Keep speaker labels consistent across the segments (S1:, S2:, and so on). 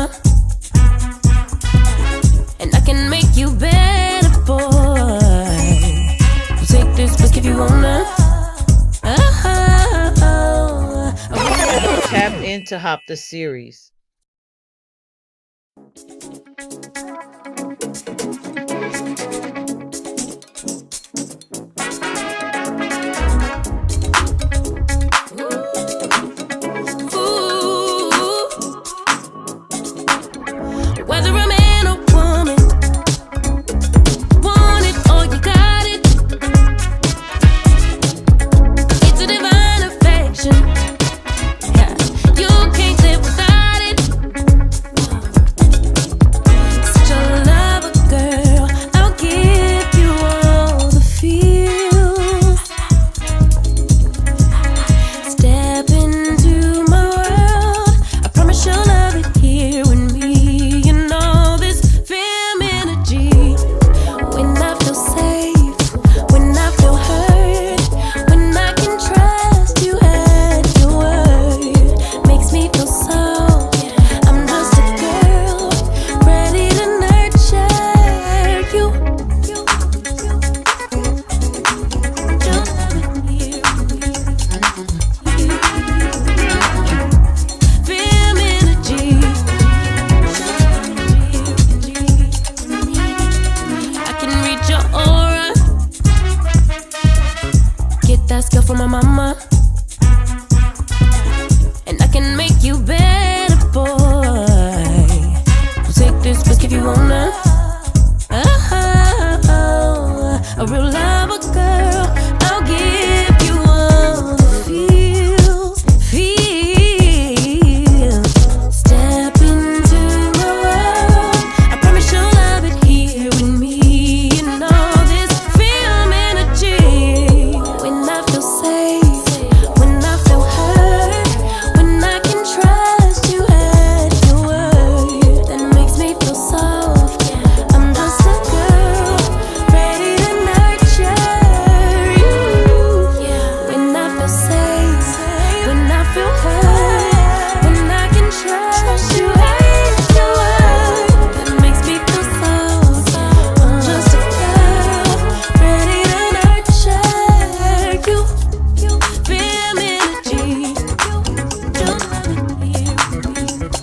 S1: mama, and I can make you better, boy. So take this risk if you wanna.
S2: Tap into H.O.P the series.
S1: Whether a man or woman, want it or you got it. It's a divine affection. Yeah, you can't live without it. Such a lover, girl. I'll give you all the feels. Step into my world. I promise you'll love it here with me. You know this femininity. When I feel safe, when I feel heard, when I can trust you at your word, makes me feel so. I'm just a girl, ready to nurture you. You'll love it here with me. Femininity. I can read your aura. Get that skill from my mama, and I can make you better, boy. So take this risk if you wanna. A real lover, girl. I'll give you all the feels. Step into my world. I promise you'll love it here with me. You know this femininity. When I feel safe, when I feel heard, when I can trust you at your word, that makes me feel soft. I'm just a girl, ready to nurture you. When I feel safe, when I feel heard, when I can trust you at your word, that makes me feel soft. I'm just a girl, ready to nurture you. Femininity. You'll love it here with me.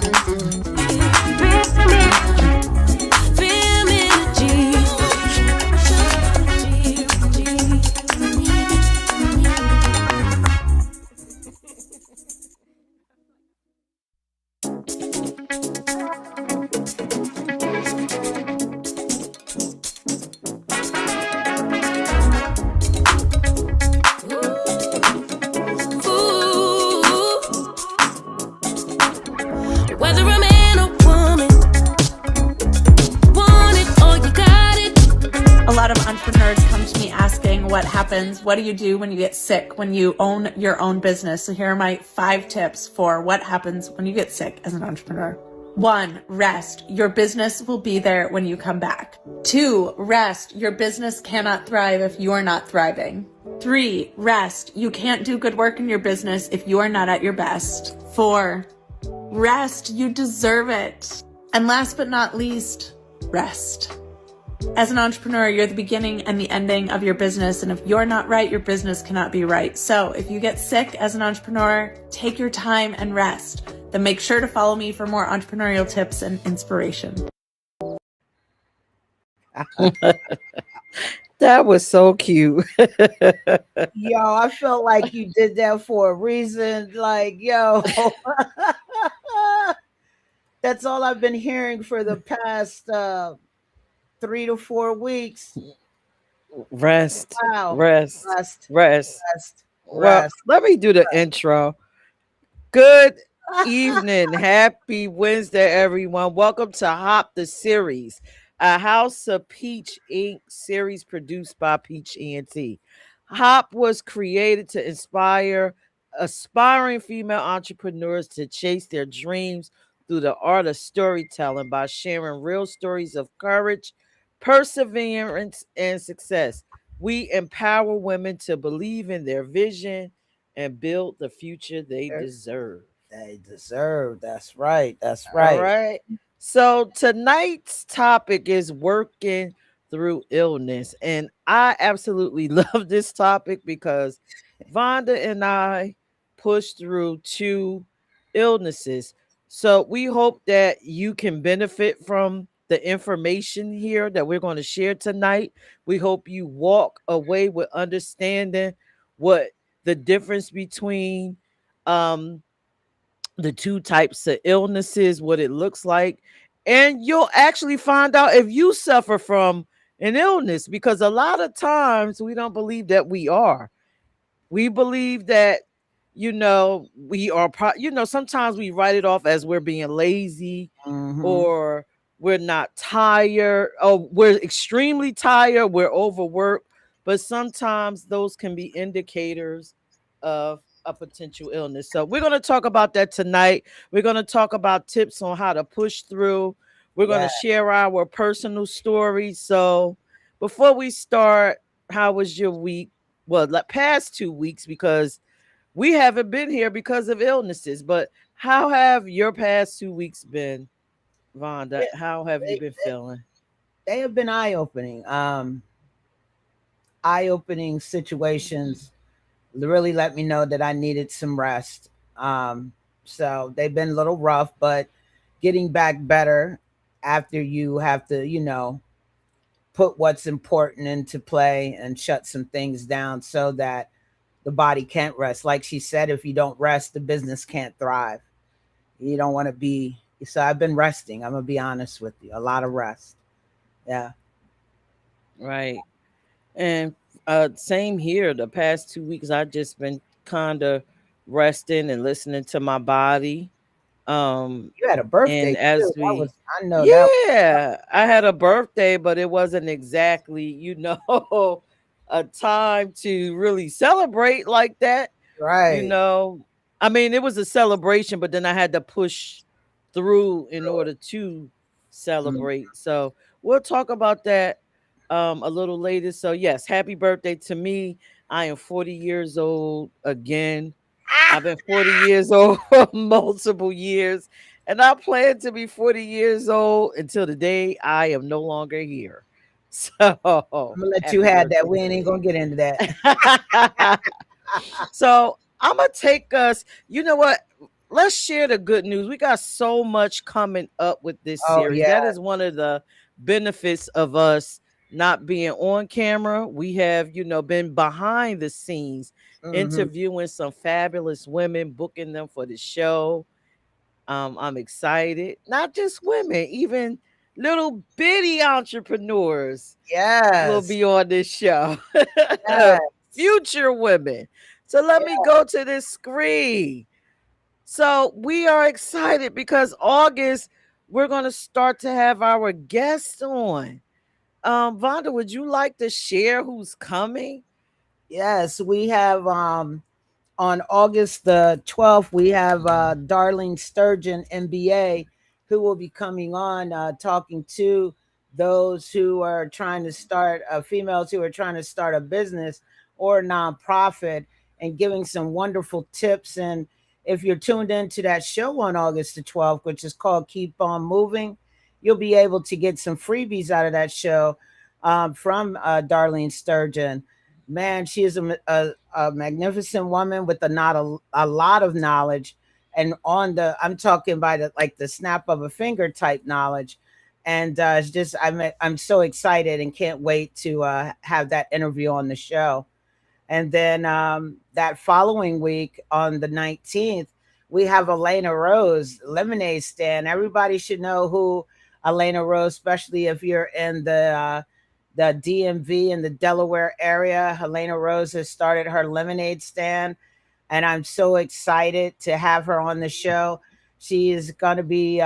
S1: Whether a man or woman, want it or you got it.
S3: A lot of entrepreneurs come to me asking what happens, what do you do when you get sick, when you own your own business? So here are my 5 tips for what happens when you get sick as an entrepreneur. 1, rest. Your business will be there when you come back. 2, rest. Your business cannot thrive if you are not thriving. 3, rest. You can't do good work in your business if you are not at your best. 4, rest. You deserve it. And last but not least, rest. As an entrepreneur, you're the beginning and the ending of your business. And if you're not right, your business cannot be right. So if you get sick as an entrepreneur, take your time and rest. Then make sure to follow me for more entrepreneurial tips and inspiration.
S4: That was so cute.
S5: Yo, I felt like you did that for a reason. Like, yo, that's all I've been hearing for the past 3 to 4 weeks.
S4: Rest.
S5: Wow.
S4: Rest.
S5: Rest.
S4: Rest.
S5: Rest.
S4: Well,
S5: Rest.
S4: let me do the intro. Good evening. Happy Wednesday, everyone. Welcome to H.O.P the series, a House of Peach Inc. series produced by Peach ENT. H.O.P was created to inspire aspiring female entrepreneurs to chase their dreams through the art of storytelling by sharing real stories of courage, perseverance, and success. We empower women to believe in their vision and build the future they deserve.
S5: They deserve. That's right. That's
S4: All
S5: right.
S4: right. So tonight's topic is working through illness. And I absolutely love this topic because Vonda and I pushed through two illnesses. So we hope that you can benefit from the information here that we're going to share tonight. We hope you walk away with understanding what the difference between um the two types of illnesses, what it looks like, and you'll actually find out if you suffer from an illness because a lot of times we don't believe that we are. We believe that, we are, sometimes we write it off as we're being lazy
S5: Mm-hmm.
S4: or we're not tired or we're extremely tired, we're overworked. But sometimes those can be indicators of a potential illness. So we're going to talk about that tonight. We're going to talk about tips on how to push through. We're going
S5: Yeah.
S4: to share our personal stories. So before we start, how was your week? Well, like past 2 weeks, because we haven't been here because of illnesses. But how have your past 2 weeks been, Vonda?
S5: Yeah.
S4: How have you
S5: They,
S4: been feeling?
S5: they have been eye opening. Eye opening situations really let me know that I needed some rest. So they've been a little rough, but getting back better after you have to, put what's important into play and shut some things down so that the body can't rest. Like she said, if you don't rest, the business can't thrive. You don't want to be. So I've been resting. I'm gonna be honest with you. A lot of rest. Yeah.
S4: Right. And same here. The past 2 weeks, I've just been kind of resting and listening to my body. Um,
S5: You had a
S4: and
S5: birthday too.
S4: as
S5: That
S4: we
S5: was. I know that.
S4: Yeah, I had a birthday, but it wasn't exactly, a time to really celebrate like that. You
S5: Right.
S4: know, I mean, it was a celebration, but then I had to push through in order to
S5: Mm.
S4: celebrate. So we'll talk about that a little later. So yes, happy birthday to me. I am 40 years old again. I've been 40 years old for multiple years, and I plan to be 40 years old until the day I am no longer here. So,
S5: I'm gonna let you
S4: happy
S5: have that.
S4: birthday
S5: We
S4: to
S5: ain't gonna get into that.
S4: me. So, I'm going to take us, you know what? Let's share the good news. We got so much coming up with this
S5: Oh
S4: series.
S5: yeah.
S4: That is one of the benefits of us not being on camera. We have, been behind the scenes
S5: Hmm.
S4: interviewing some fabulous women, booking them for the show. I'm excited. Not just women, even little bitty entrepreneurs will
S5: Yes.
S4: be on this show.
S5: Yes.
S4: Future women. So let me
S5: Yeah.
S4: go to this screen. So we are excited because August, we're going to start to have our guests on. Vonda, would you like to share who's coming?
S5: Yes. We have on August the 12th, we have Darlene Sturgeon, MBA, who will be coming on talking to those who are trying to start, females who are trying to start a business or a nonprofit and giving some wonderful tips. And if you're tuned into that show on August the 12th, which is called Keep On Moving, you'll be able to get some freebies out of that show from Darlene Sturgeon. Man, she is a magnificent woman with a lot of knowledge, and I'm talking by the snap of a finger type knowledge. And it's just I'm so excited and can't wait to have that interview on the show. And then that following week on the 19th, we have Elena Rose, lemonade stand. Everybody should know who Elena Rose, especially if you're in the DMV in the Delaware area. Helena Rose has started her lemonade stand, and I'm so excited to have her on the show. She is going to be,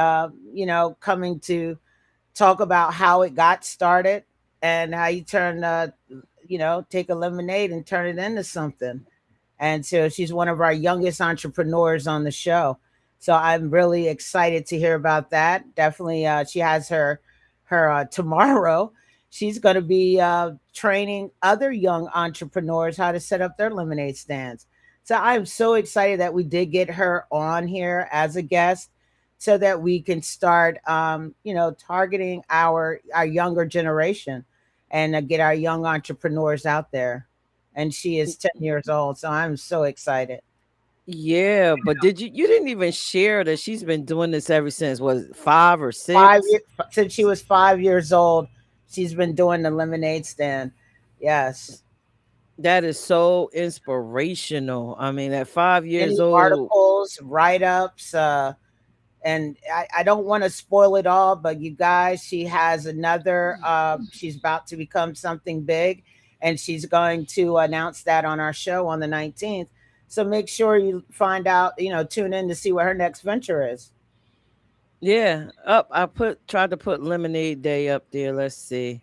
S5: coming to talk about how it got started and how you take a lemonade and turn it into something. And so she's one of our youngest entrepreneurs on the show. So I'm really excited to hear about that. Definitely, she has her tomorrow. She's going to be training other young entrepreneurs how to set up their lemonade stands. So I'm so excited that we did get her on here as a guest so that we can start targeting our younger generation and get our young entrepreneurs out there. And she is 10 years old, so I'm so excited.
S4: Yeah, but you didn't even share that she's been doing this ever since was it 5 or 6?
S5: Since she was 5 years old, she's been doing the lemonade stand. Yes.
S4: That is so inspirational. I mean, at 5 years
S5: Many
S4: old,
S5: articles, write-ups, and I don't want to spoil it all, but you guys, she has another. She's about to become something big, and she's going to announce that on our show on the 19th. So make sure you find out. Tune in to see what her next venture is.
S4: yeah, I tried to put Lemonade Day up there. Let's see.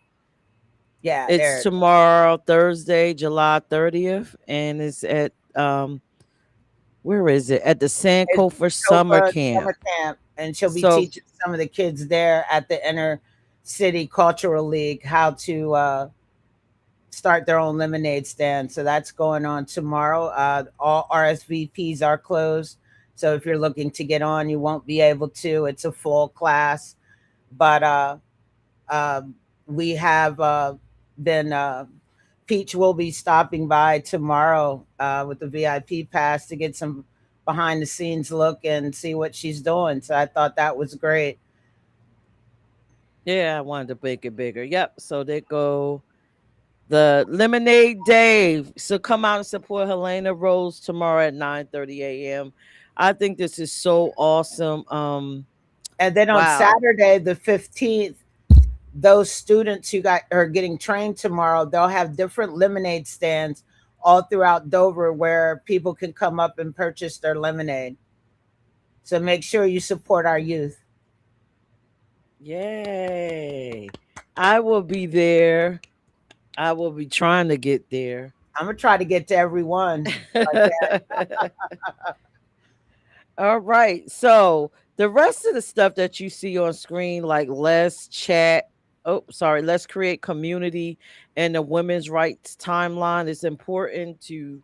S5: Yeah,
S4: It's
S5: there.
S4: tomorrow, Thursday, July 30th, and it's at where is it? At the
S5: It's
S4: Sankofa Summer
S5: Chopra
S4: Camp.
S5: Summer Camp, and she'll be
S4: So
S5: teaching some of the kids there at the Inner City Cultural League how to start their own lemonade stand. So that's going on tomorrow. All RSVPs are closed. So if you're looking to get on, you won't be able to. It's a full class. But uh, we have been, Peach will be stopping by tomorrow with the VIP pass to get some behind the scenes look and see what she's doing. So I thought that was great.
S4: yeah, I wanted to make it bigger. Yep. So they go the Lemonade Day. So come out and support Helena Rose tomorrow at 9:30 a.m. I think this is so awesome.
S5: And then on
S4: Wow.
S5: Saturday, the 15th, those students who got are getting trained tomorrow, they'll have different lemonade stands all throughout Dover where people can come up and purchase their lemonade. So make sure you support our youth.
S4: Yay. I will be there. I will be trying to get there.
S5: I'm gonna try to get to everyone.
S4: All right. So the rest of the stuff that you see on screen, like let's chat. Oh, sorry. Let's create community and the women's rights timeline is important to.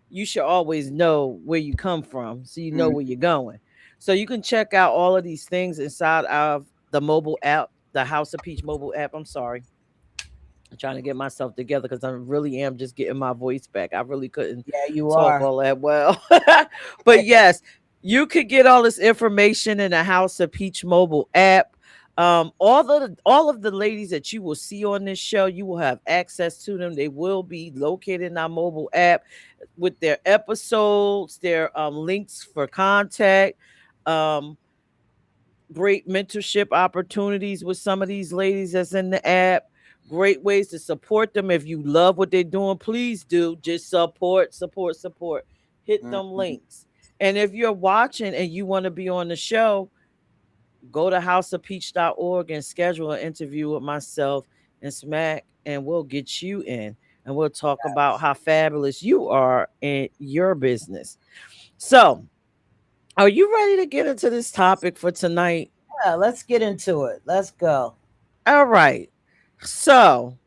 S4: You should always know where you come from, so you know
S5: Mm,
S4: where you're going. So you can check out all of these things inside of the mobile app, the House of Peach mobile app. I'm sorry. I'm trying to get myself together because I really am just getting my voice back. I really couldn't
S5: yeah, you
S4: talk
S5: are.
S4: all that well. But yes, you could get all this information in the House of Peach mobile app. All of the ladies that you will see on this show, you will have access to them. They will be located in our mobile app with their episodes, their links for contact. Um, Great mentorship opportunities with some of these ladies that's in the app. Great ways to support them. If you love what they're doing, please do. Just support, support, support. Hit them
S5: Mhm.
S4: links. And if you're watching and you want to be on the show, go to houseofpeach.org and schedule an interview with myself and Smack, and we'll get you in. And we'll talk about how fabulous you are in your business. So, are you ready to get into this topic for tonight?
S5: Yeah, let's get into it. Let's go.
S4: All right. So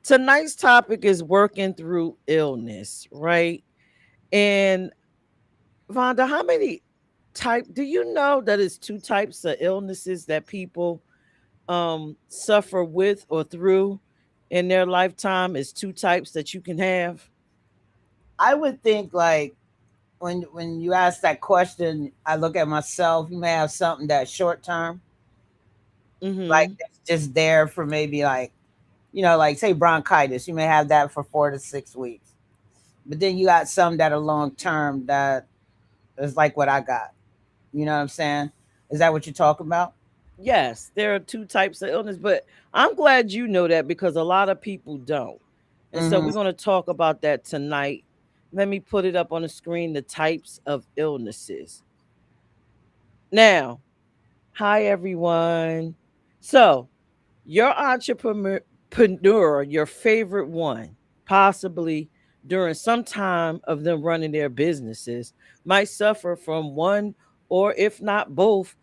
S4: tonight's topic is working through illness, right? And Vonda, how many do you know that it's two types of illnesses that people suffer with or through in their lifetime? Is two types that you can have?
S5: I would think like when you ask that question, I look at myself. You may have something that's short term, like
S4: Mm-hmm.
S5: it's just there for maybe like like say bronchitis. You may have that for 4 to 6 weeks, but then you got some that are long term that is like what I got. You know what I'm saying? Is that what you're talking about?
S4: Yes, there are two types of illness, but I'm glad you know that because a lot of people don't. And so
S5: Hmm.
S4: we're going to talk about that tonight. Let me put it up on the screen, the types of illnesses. Now, hi everyone. So, your entrepreneur, your favorite one, possibly during some time of them running their businesses, might suffer from one or if not both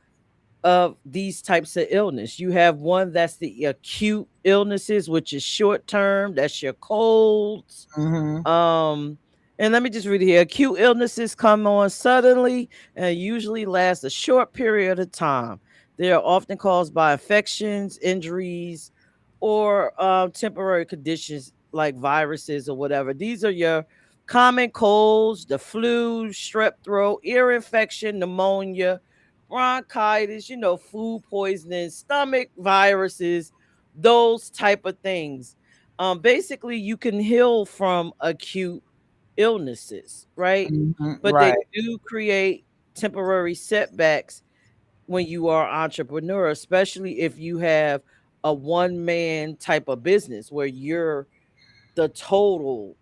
S4: of these types of illness. You have one that's the acute illnesses, which is short term, that's your colds,
S5: Hmm.
S4: um, And let me just read it here. Acute illnesses come on suddenly and usually last a short period of time. They are often caused by infections, injuries, or temporary conditions like viruses or whatever. These are your common colds, the flu, strep throat, ear infection, pneumonia, bronchitis, food poisoning, stomach viruses, those type of things. Basically, you can heal from acute illnesses, right? But they
S5: Right.
S4: do create temporary setbacks when you are entrepreneur, especially if you have a one man type of business where you're the total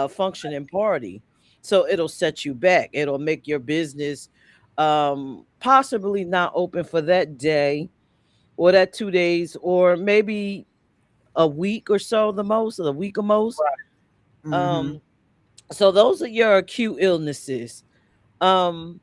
S4: functioning party. So it'll set you back. It'll make your business possibly not open for that day or that 2 days or maybe a week or so the most, or the week or most.
S5: Mm-hmm.
S4: Um, so those are your acute illnesses. Um,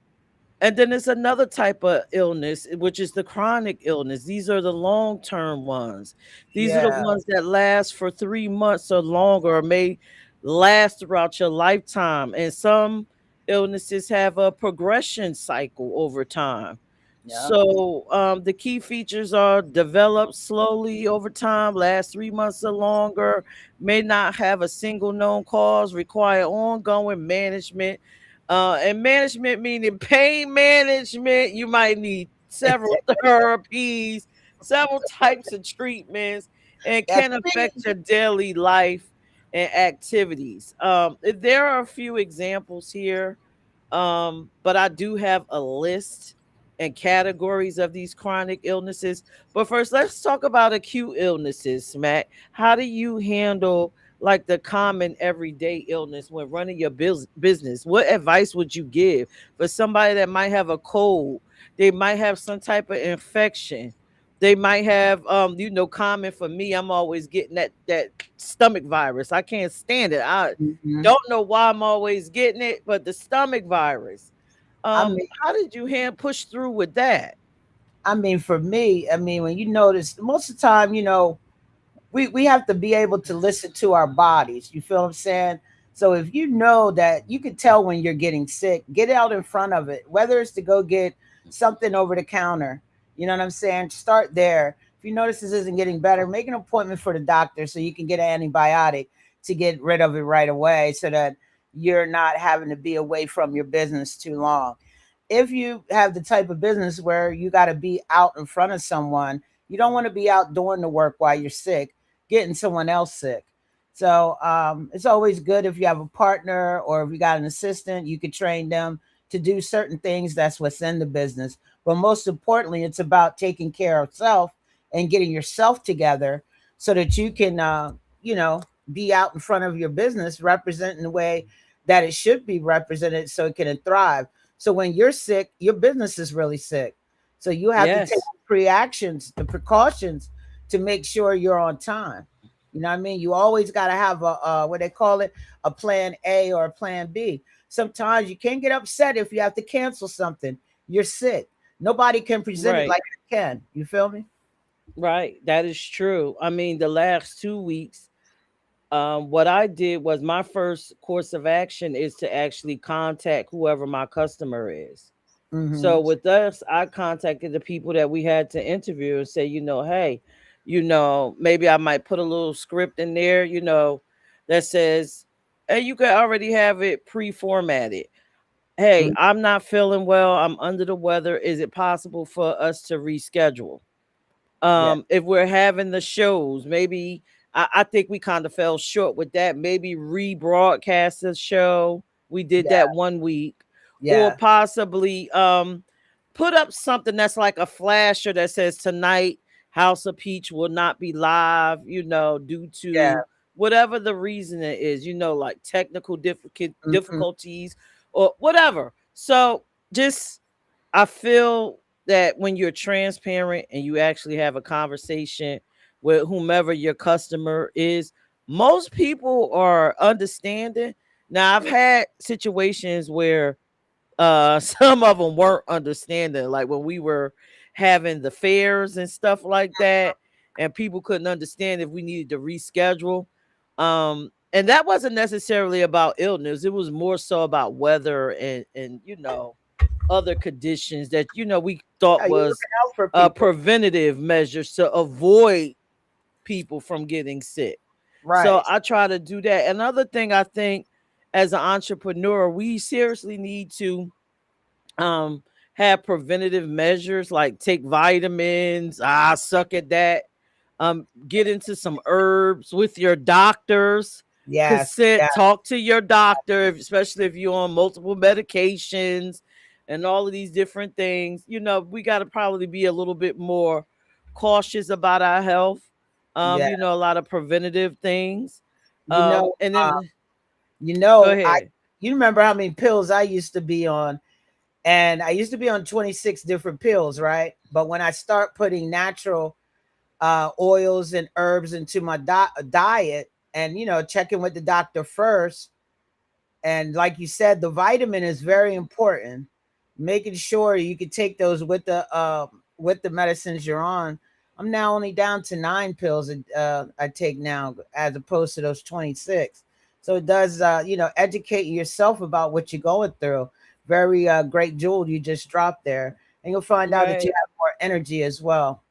S4: and then there's another type of illness, which is the chronic illness. These are the long term ones. These are the
S5: Yeah.
S4: ones that last for 3 months or longer, or may last throughout your lifetime. And some illnesses have a progression cycle over time.
S5: Yeah.
S4: So the key features are develop slowly over time, last 3 months or longer, may not have a single known cause, require ongoing management, and management meaning pain management. You might need several therapies, several types of treatments, and
S5: That's
S4: can affect
S5: me.
S4: your daily life and activities. There are a few examples here, but I do have a list and categories of these chronic illnesses. But first, let's talk about acute illnesses, Matt. How do you handle like the common everyday illness when running your business? What advice would you give for somebody that might have a cold? They might have some type of infection. They might have common for me, I'm always getting that stomach virus. I can't stand it. I
S5: Mhm.
S4: don't know why I'm always getting it, but the stomach virus.
S5: I mean,
S4: How did you hand push through with that?
S5: for me, when you notice, most of the time, we have to be able to listen to our bodies. You feel what I'm saying? So if you know that you can tell when you're getting sick, get out in front of it. Whether it's to go get something over the counter, you know what I'm saying? Start there. If you notice this isn't getting better, make an appointment for the doctor so you can get an antibiotic to get rid of it right away, so that you're not having to be away from your business too long. If you have the type of business where you got to be out in front of someone, you don't want to be out doing the work while you're sick, getting someone else sick. So it's always good if you have a partner or if you got an assistant, you could train them to do certain things. That's what's in the business. But most importantly, it's about taking care of self and getting yourself together so that you can, you know, be out in front of your business, representing the way that it should be represented so it can thrive. So when you're sick, your business is really sick. So you have to take
S4: Yes,
S5: the precautions to make sure you're on time. You know what I mean? You always got to have a what they call it, a plan A or a plan B. Sometimes you can't get upset if you have to cancel something. You're sick. Nobody can present it
S4: right,
S5: like I can. You feel me?
S4: right. That is true. I mean, the last 2 weeks, what I did was my first course of action is to actually contact whoever my customer is.
S5: Mm-hmm.
S4: So with us, I contacted the people that we had to interview and say, hey, maybe I might put a little script in there, that says, and you can already have it pre-formatted. Hey, I'm not feeling well. I'm under the weather. Is it possible for us to reschedule?
S5: Yeah.
S4: If we're having the shows, maybe I think we kind of fell short with that. Maybe rebroadcast the show. We did
S5: Yeah.
S4: that one week, or
S5: Yeah.
S4: possibly put up something that's like a flasher that says tonight House of Peach will not be live, due
S5: Yeah.
S4: to whatever the reason it is, like technical
S5: Mm-hmm.
S4: difficulties or whatever. So just I feel that when you're transparent and you actually have a conversation with whomever your customer is, most people are understanding. Now, I've had situations where some of them weren't understanding, like when we were having the fairs and stuff like that, and people couldn't understand if we needed to reschedule. and that wasn't necessarily about illness. It was more so about weather and other conditions that we thought
S5: Yeah, you're
S4: was
S5: looking out for people.
S4: preventative measures to avoid people from getting sick. So
S5: Right.
S4: I try to do that. Another thing I think as an entrepreneur, we seriously need to um have preventative measures like take vitamins. I suck at that. Get into some herbs with your doctors.
S5: Yes.
S4: Consent,
S5: Yeah.
S4: talk to your doctor, especially if you're on multiple medications and all of these different things. We got to probably be a little bit more cautious about our health.
S5: Yeah.
S4: A lot of preventative things.
S5: You know.
S4: And
S5: Uh,
S4: then
S5: you
S4: go
S5: know. I.
S4: ahead.
S5: You remember how many pills I used to be on? And I used to be on 26 different pills, right? But when I start putting natural oils and herbs into my diet, and checking with the doctor first, and like you said, the vitamin is very important, making sure you can take those with the medicines you're on. I'm now only down to 9 pills I take now, as opposed to those 26. So it does, educate yourself about what you're going through. Very great jewel you just dropped there, and you'll find out that you
S4: Right.
S5: have more energy as well.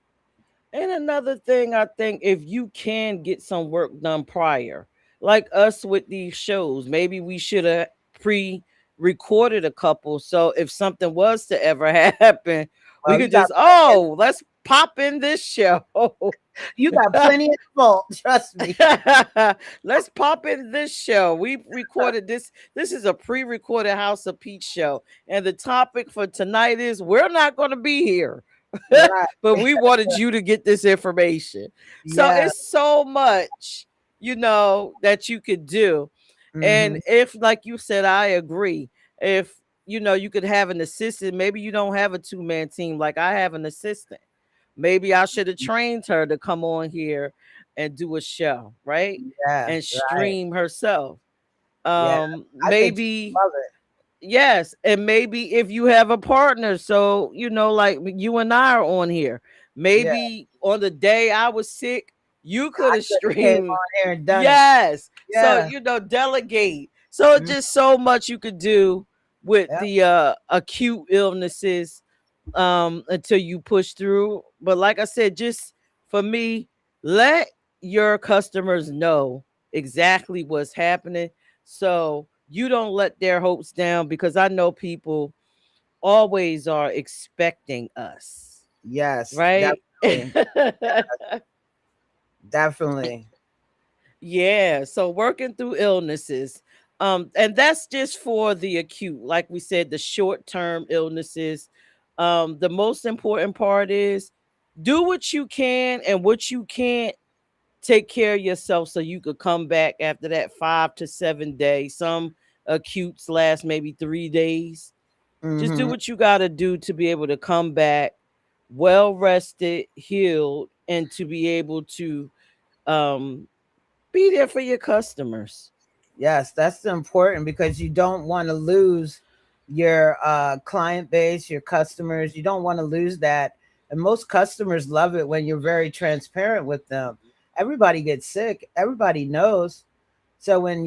S4: And another thing, I think if you can get some work done prior, like us with these shows, maybe we should have pre-recorded a couple. So if something was to ever happen, we
S5: Well,
S4: could just, oh, let's pop in this show.
S5: you got plenty of fault, trust me.
S4: Let's pop in this show. We recorded this. This is a pre-recorded House of Peach show. And the topic for tonight is we're not going to be here.
S5: Right.
S4: But we wanted you to get this information. So
S5: Yeah.
S4: it's so much, that you could do.
S5: Hmm.
S4: And if, like you said, I agree. If you could have an assistant, maybe you don't have a two-man team like I have an assistant. Maybe I should have trained her to come on here and do a show, right?
S5: Yeah.
S4: And
S5: Right.
S4: stream herself.
S5: Yeah. I think you
S4: Maybe
S5: love it.
S4: yes, and maybe if you have a partner, so like you and I are on here,
S5: Yeah.
S4: maybe on the day I was sick, you could
S5: I
S4: have
S5: could have came
S4: streamed.
S5: on here and done it.
S4: Yes. So,
S5: Yeah.
S4: delegate. So it's
S5: Mhm.
S4: just so much you could do with
S5: Yep.
S4: the acute illnesses until you push through. But like I said, just for me, let your customers know exactly what's happening so you don't let their hopes down, because I know people always are expecting us,
S5: Yes.
S4: right?
S5: Definitely. Definitely.
S4: Yeah, so working through illnesses. And that's just for the acute, like we said, the short-term illnesses. The most important part is do what you can, and what you can't, take care of yourself so you could come back after that 5 to 7 days. Some acutes last maybe 3 days. Just do
S5: Hmm.
S4: what you got to do to be able to come back well rested, healed, and to be able to um be there for your customers.
S5: Yes, that's important because you don't want to lose your client base, your customers. You don't want to lose that. And most customers love it when you're very transparent with them. Everybody gets sick, everybody knows. So when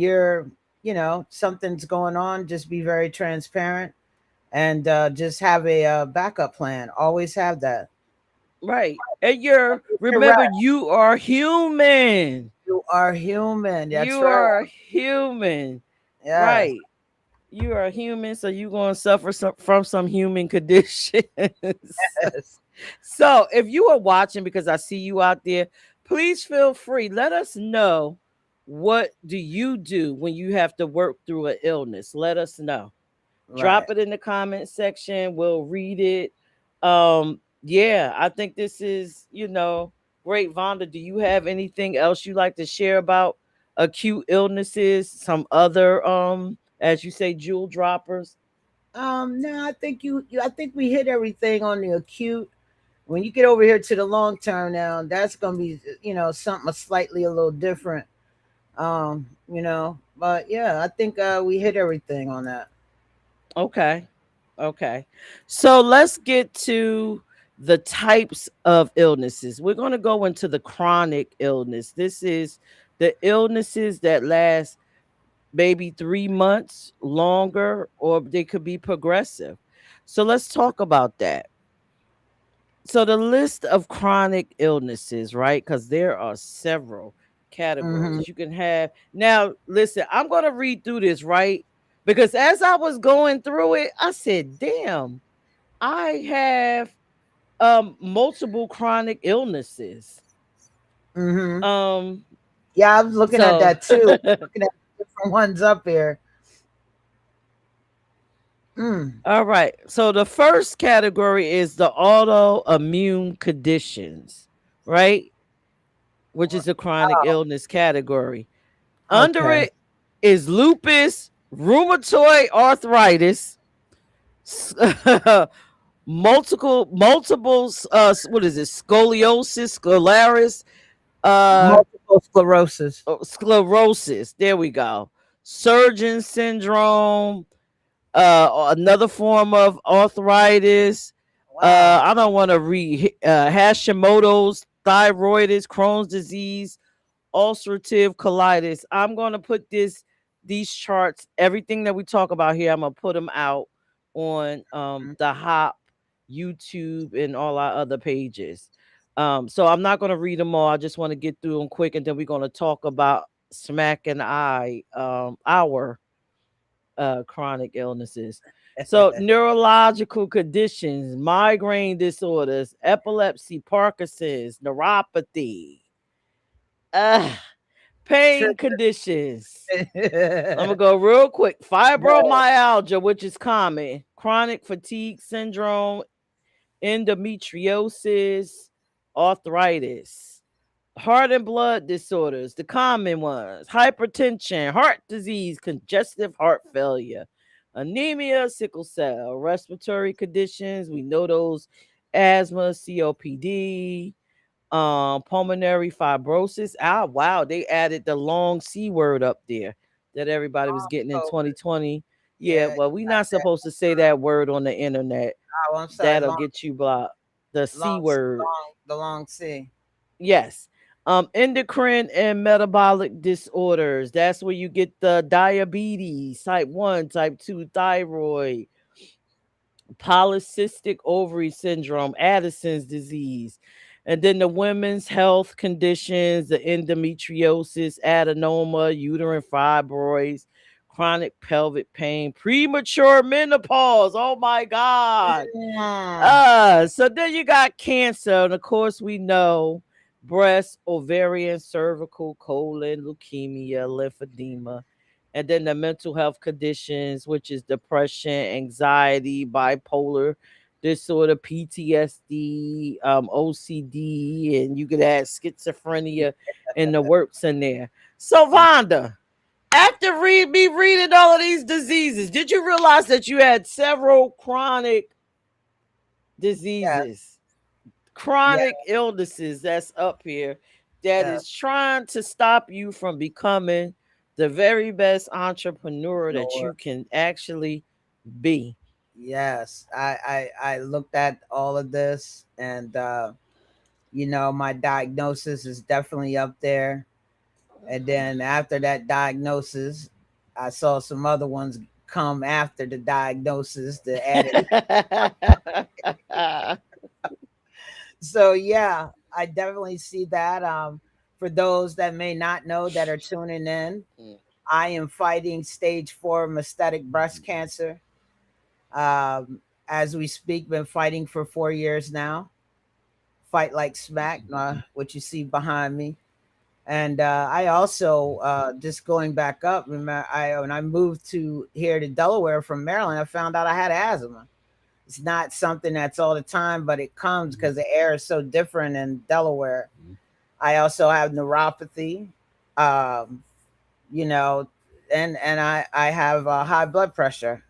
S5: something's going on, just be very transparent, and just have a backup plan. Always have that.
S4: Right. And
S5: Correct.
S4: remember, you are human.
S5: You are human. That's
S4: You
S5: right.
S4: are human.
S5: Yes.
S4: Right. You are human, so you're going to suffer from some human conditions.
S5: Yes.
S4: So if you are watching, because I see you out there, please feel free. Let us know, what do you do when you have to work through an illness? Let us know.
S5: Right.
S4: Drop it in the comment section. We'll read it. Yeah, I think this is, great. Vonda, do you have anything else you like to share about acute illnesses? Some other as you say, jewel droppers?
S5: No, I think I think we hit everything on the acute. When you get over here to the long term now, that's gonna be something slightly a little different. But yeah, I think we hit everything on that.
S4: Okay. Okay. So let's get to the types of illnesses. We're going to go into the chronic illness. This is the illnesses that last maybe 3 months longer, or they could be progressive. So let's talk about that. So the list of chronic illnesses, right? Because there are several
S5: Mm-hmm.
S4: categories you can have. Now, listen, I'm going to read through this, right? Because as I was going through it, I said, damn, I have multiple chronic illnesses.
S5: Mm-hmm.
S4: Um,
S5: Yeah, I was looking at
S4: so
S5: that too. Looking at different ones up here. Mm.
S4: all right. So the first category is the autoimmune conditions, right? Which is a chronic
S5: Oh,
S4: illness category. Under
S5: okay.
S4: it is lupus, rheumatoid arthritis, s- multiple what is it? Scoliosis, scolaris, uh
S5: Multiple sclerosis.
S4: sclerosis. There we go. Surgeon syndrome, another form of arthritis.
S5: Wow.
S4: I don't want to read Hashimoto's thyroiditis, Crohn's disease, ulcerative colitis. I'm going to put these charts, everything that we talk about here, I'm going to put them out on the Hop YouTube and all our other pages. So I'm not going to read them all. I just want to get through them quick, and then we're going to talk about smack and I our chronic illnesses. So neurological conditions, migraine disorders, epilepsy, Parkinson's, neuropathy, uh, pain conditions. I'm gonna go real quick. Fibromyalgia, which is common, chronic fatigue syndrome, endometriosis, arthritis, heart and blood disorders, the common ones, hypertension, heart disease, congestive heart failure, anemia, sickle cell, respiratory conditions. We know those: asthma, COPD, pulmonary fibrosis. Ah, wow, they added the long C word up there that everybody was getting in
S5: Oh,
S4: 2020. Yeah,
S5: yeah,
S4: well, we not supposed to say that word on the internet.
S5: oh, I'm sorry.
S4: That'll get you blocked. The C word.
S5: The long C.
S4: Yes. Endocrine and metabolic disorders. That's where you get the diabetes, type 1, type 2, thyroid, polycystic ovary syndrome, Addison's disease, and then the women's health conditions, the endometriosis, adenoma, uterine fibroids, chronic pelvic pain, premature menopause. Oh my God.
S5: Mm.
S4: So then you got cancer, and of course we know breast, ovarian, cervical, colon, leukemia, lymphedema, and then the mental health conditions, which is depression, anxiety, bipolar disorder, PTSD, OCD, and you could add schizophrenia in the works in there. So Vonda, after me reading all of these diseases, did you realize that you had several chronic
S5: Yeah,
S4: diseases,
S5: yeah,
S4: chronic illnesses that's up here that
S5: yeah.
S4: is trying to stop you from becoming the very best entrepreneur that
S5: Lord.
S4: you can actually be?
S5: Yes, I looked at all of this, and my diagnosis is definitely up there. And then after that diagnosis, I saw some other ones come after the diagnosis to add it. So yeah, I definitely see that. For those that may not know that are tuning in, I am fighting stage 4 metastatic breast cancer. As we speak, been fighting for 4 years now. Fight like smack, what you see behind me. And I also just going back up. Remember, when I moved to here to Delaware from Maryland, I found out I had asthma. It's not something that's all the time, but it comes because the air is so different in Delaware. I also have neuropathy, um, you know, and I have high blood pressure,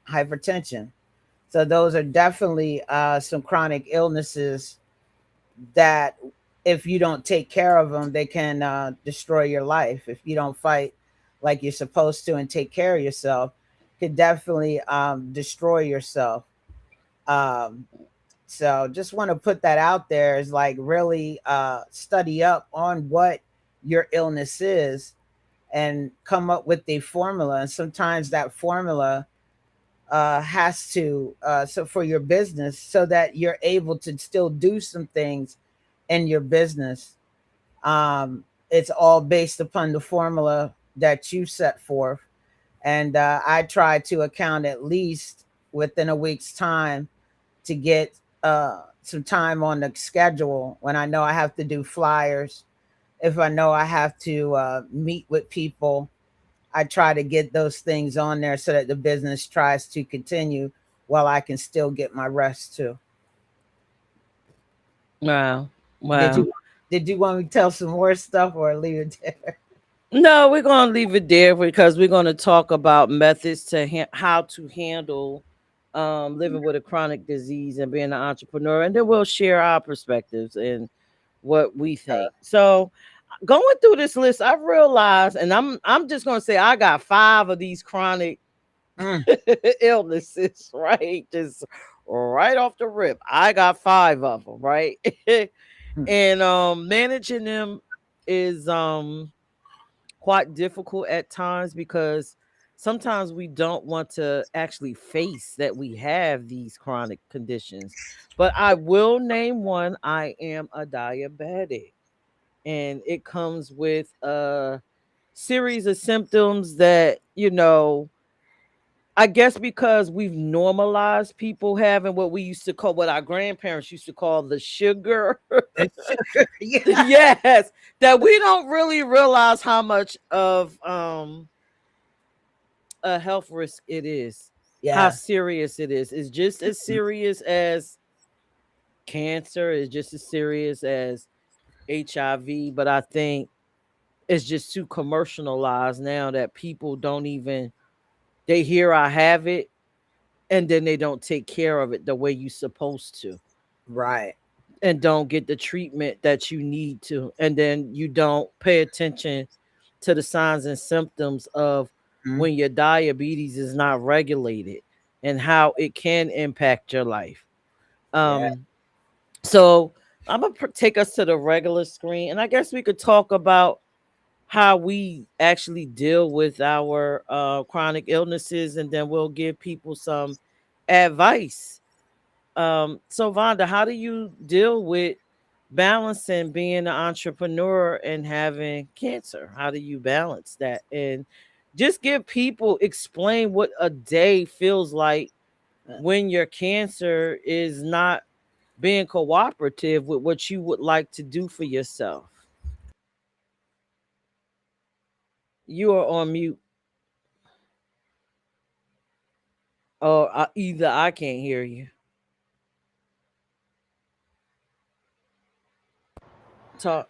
S5: hypertension. So those are definitely some chronic illnesses that, if you don't take care of them, they can destroy your life. If you don't fight like you're supposed to and take care of yourself, could definitely destroy yourself. Um, so just want to put that out there, is like really study up on what your illness is and come up with a formula. And sometimes that formula has to so for your business, so that you're able to still do some things in your business. It's all based upon the formula that you set forth. And I try to account at least within a week's time to get some time on the schedule when I know I have to do flyers. If I know I have to meet with people, I try to get those things on there so that the business tries to continue while I can still get my rest too.
S4: Wow.
S5: Did
S4: Wow.
S5: you did you want me to tell some more stuff or leave it there?
S4: No, we're going to leave it there because we're going to talk about methods to how to handle living with a chronic disease and being an entrepreneur. And then we'll share our perspectives and what we think. So, going through this list, I realized, and I'm just going to say I got 5 of these chronic
S5: Mm,
S4: illnesses, right? Just right off the rip. I got 5 of them, right?
S5: mm,
S4: And managing them is quite difficult at times because sometimes we don't want to actually face that we have these chronic conditions. But I will name one. I am a diabetic, and it comes with a series of symptoms that, I guess because we've normalized people having what we used to call, what our grandparents used to call the sugar.
S5: it's sugar. Yeah.
S4: Yes, that we don't really realize how much of a health risk it is, how
S5: Yeah.
S4: serious it is. It's just as serious as cancer, it's just as serious as HIV, but I think it's just too commercialized now that people don't even, they hear I have it and then they don't take care of it the way you supposed to,
S5: Right.
S4: and don't get the treatment that you need to, and then you don't pay attention to the signs and symptoms of
S5: Mm,
S4: when your diabetes is not regulated and how it can impact your life.
S5: yeah.
S4: um so I'm gonna take us to the regular screen, and I guess we could talk about how we actually deal with our chronic illnesses, and then we'll give people some advice. So Vonda, how do you deal with balancing being an entrepreneur and having cancer? How do you balance that? And just give people, explain what a day feels like when your cancer is not being cooperative with what you would like to do for yourself. You are on mute, or either I can't hear you. Talk.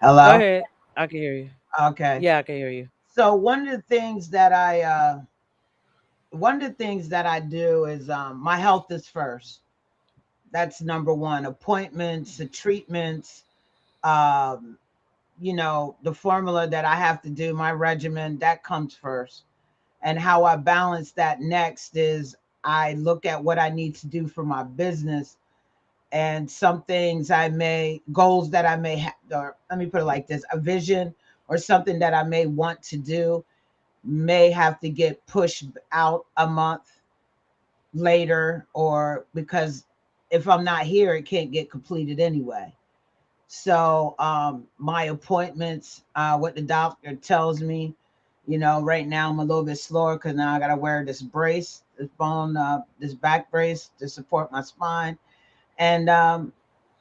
S4: Go
S5: Hello.
S4: ahead. I can hear you.
S5: Okay.
S4: Yeah, I can hear you.
S5: So one of the things that I do is my health is first. That's number one. Appointments, the treatments, um, the formula that I have to do, my regimen, that comes first. And how I balance that next is I look at what I need to do for my business, and some things goals that I may have, or let me put it like this, a vision or something that I may want to do may have to get pushed out a month later, or because if I'm not here, it can't get completed anyway. So my appointments, what the doctor tells me, right now I'm a little bit slower because now I got to wear this brace, this back brace to support my spine. And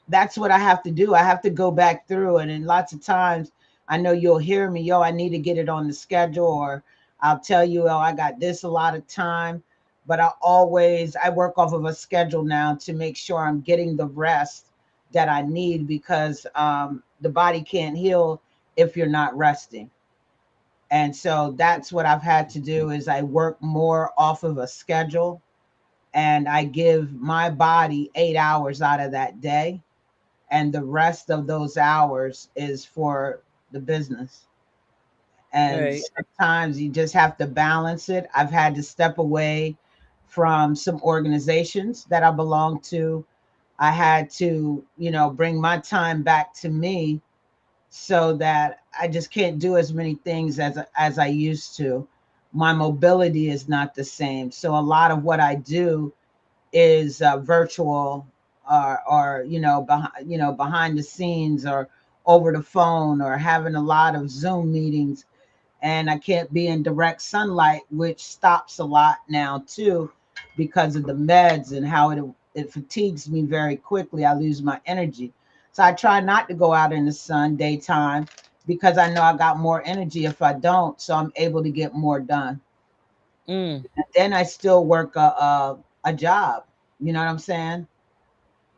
S5: that's what I have to do. I have to go back through it. And lots of times I know you'll hear me, yo, I need to get it on the schedule, or I'll tell you, oh, I got this a lot of time. But I work off of a schedule now to make sure I'm getting the rest that I need, because the body can't heal if you're not resting. And so that's what I've had to do is I work more off of a schedule, and I give my body 8 hours out of that day, and the rest of those hours is for the business. And
S4: Right.
S5: sometimes you just have to balance it. I've had to step away from some organizations that I belong to. I had to, bring my time back to me so that I just can't do as many things as I used to. My mobility is not the same. So a lot of what I do is virtual, or behind the scenes, or over the phone, or having a lot of Zoom meetings, and I can't be in direct sunlight, which stops a lot now too, because of the meds and how it fatigues me very quickly. I lose my energy, so I try not to go out in the sun daytime because I know I got more energy if I don't. So I'm able to get more done.
S4: Mm,
S5: And then I still work a job. You know what I'm saying?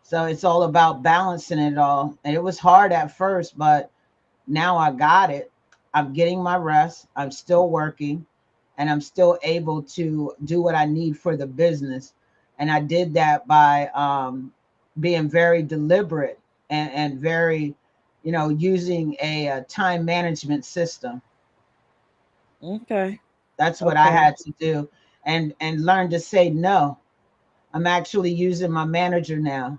S5: So it's all about balancing it all. And it was hard at first, but now I got it. I'm getting my rest. I'm still working, and I'm still able to do what I need for the business. And I did that by being very deliberate, and very, using a time management system.
S4: okay.
S5: That's what I
S4: Okay.
S5: had to do, and learn to say no. I'm actually using my manager now.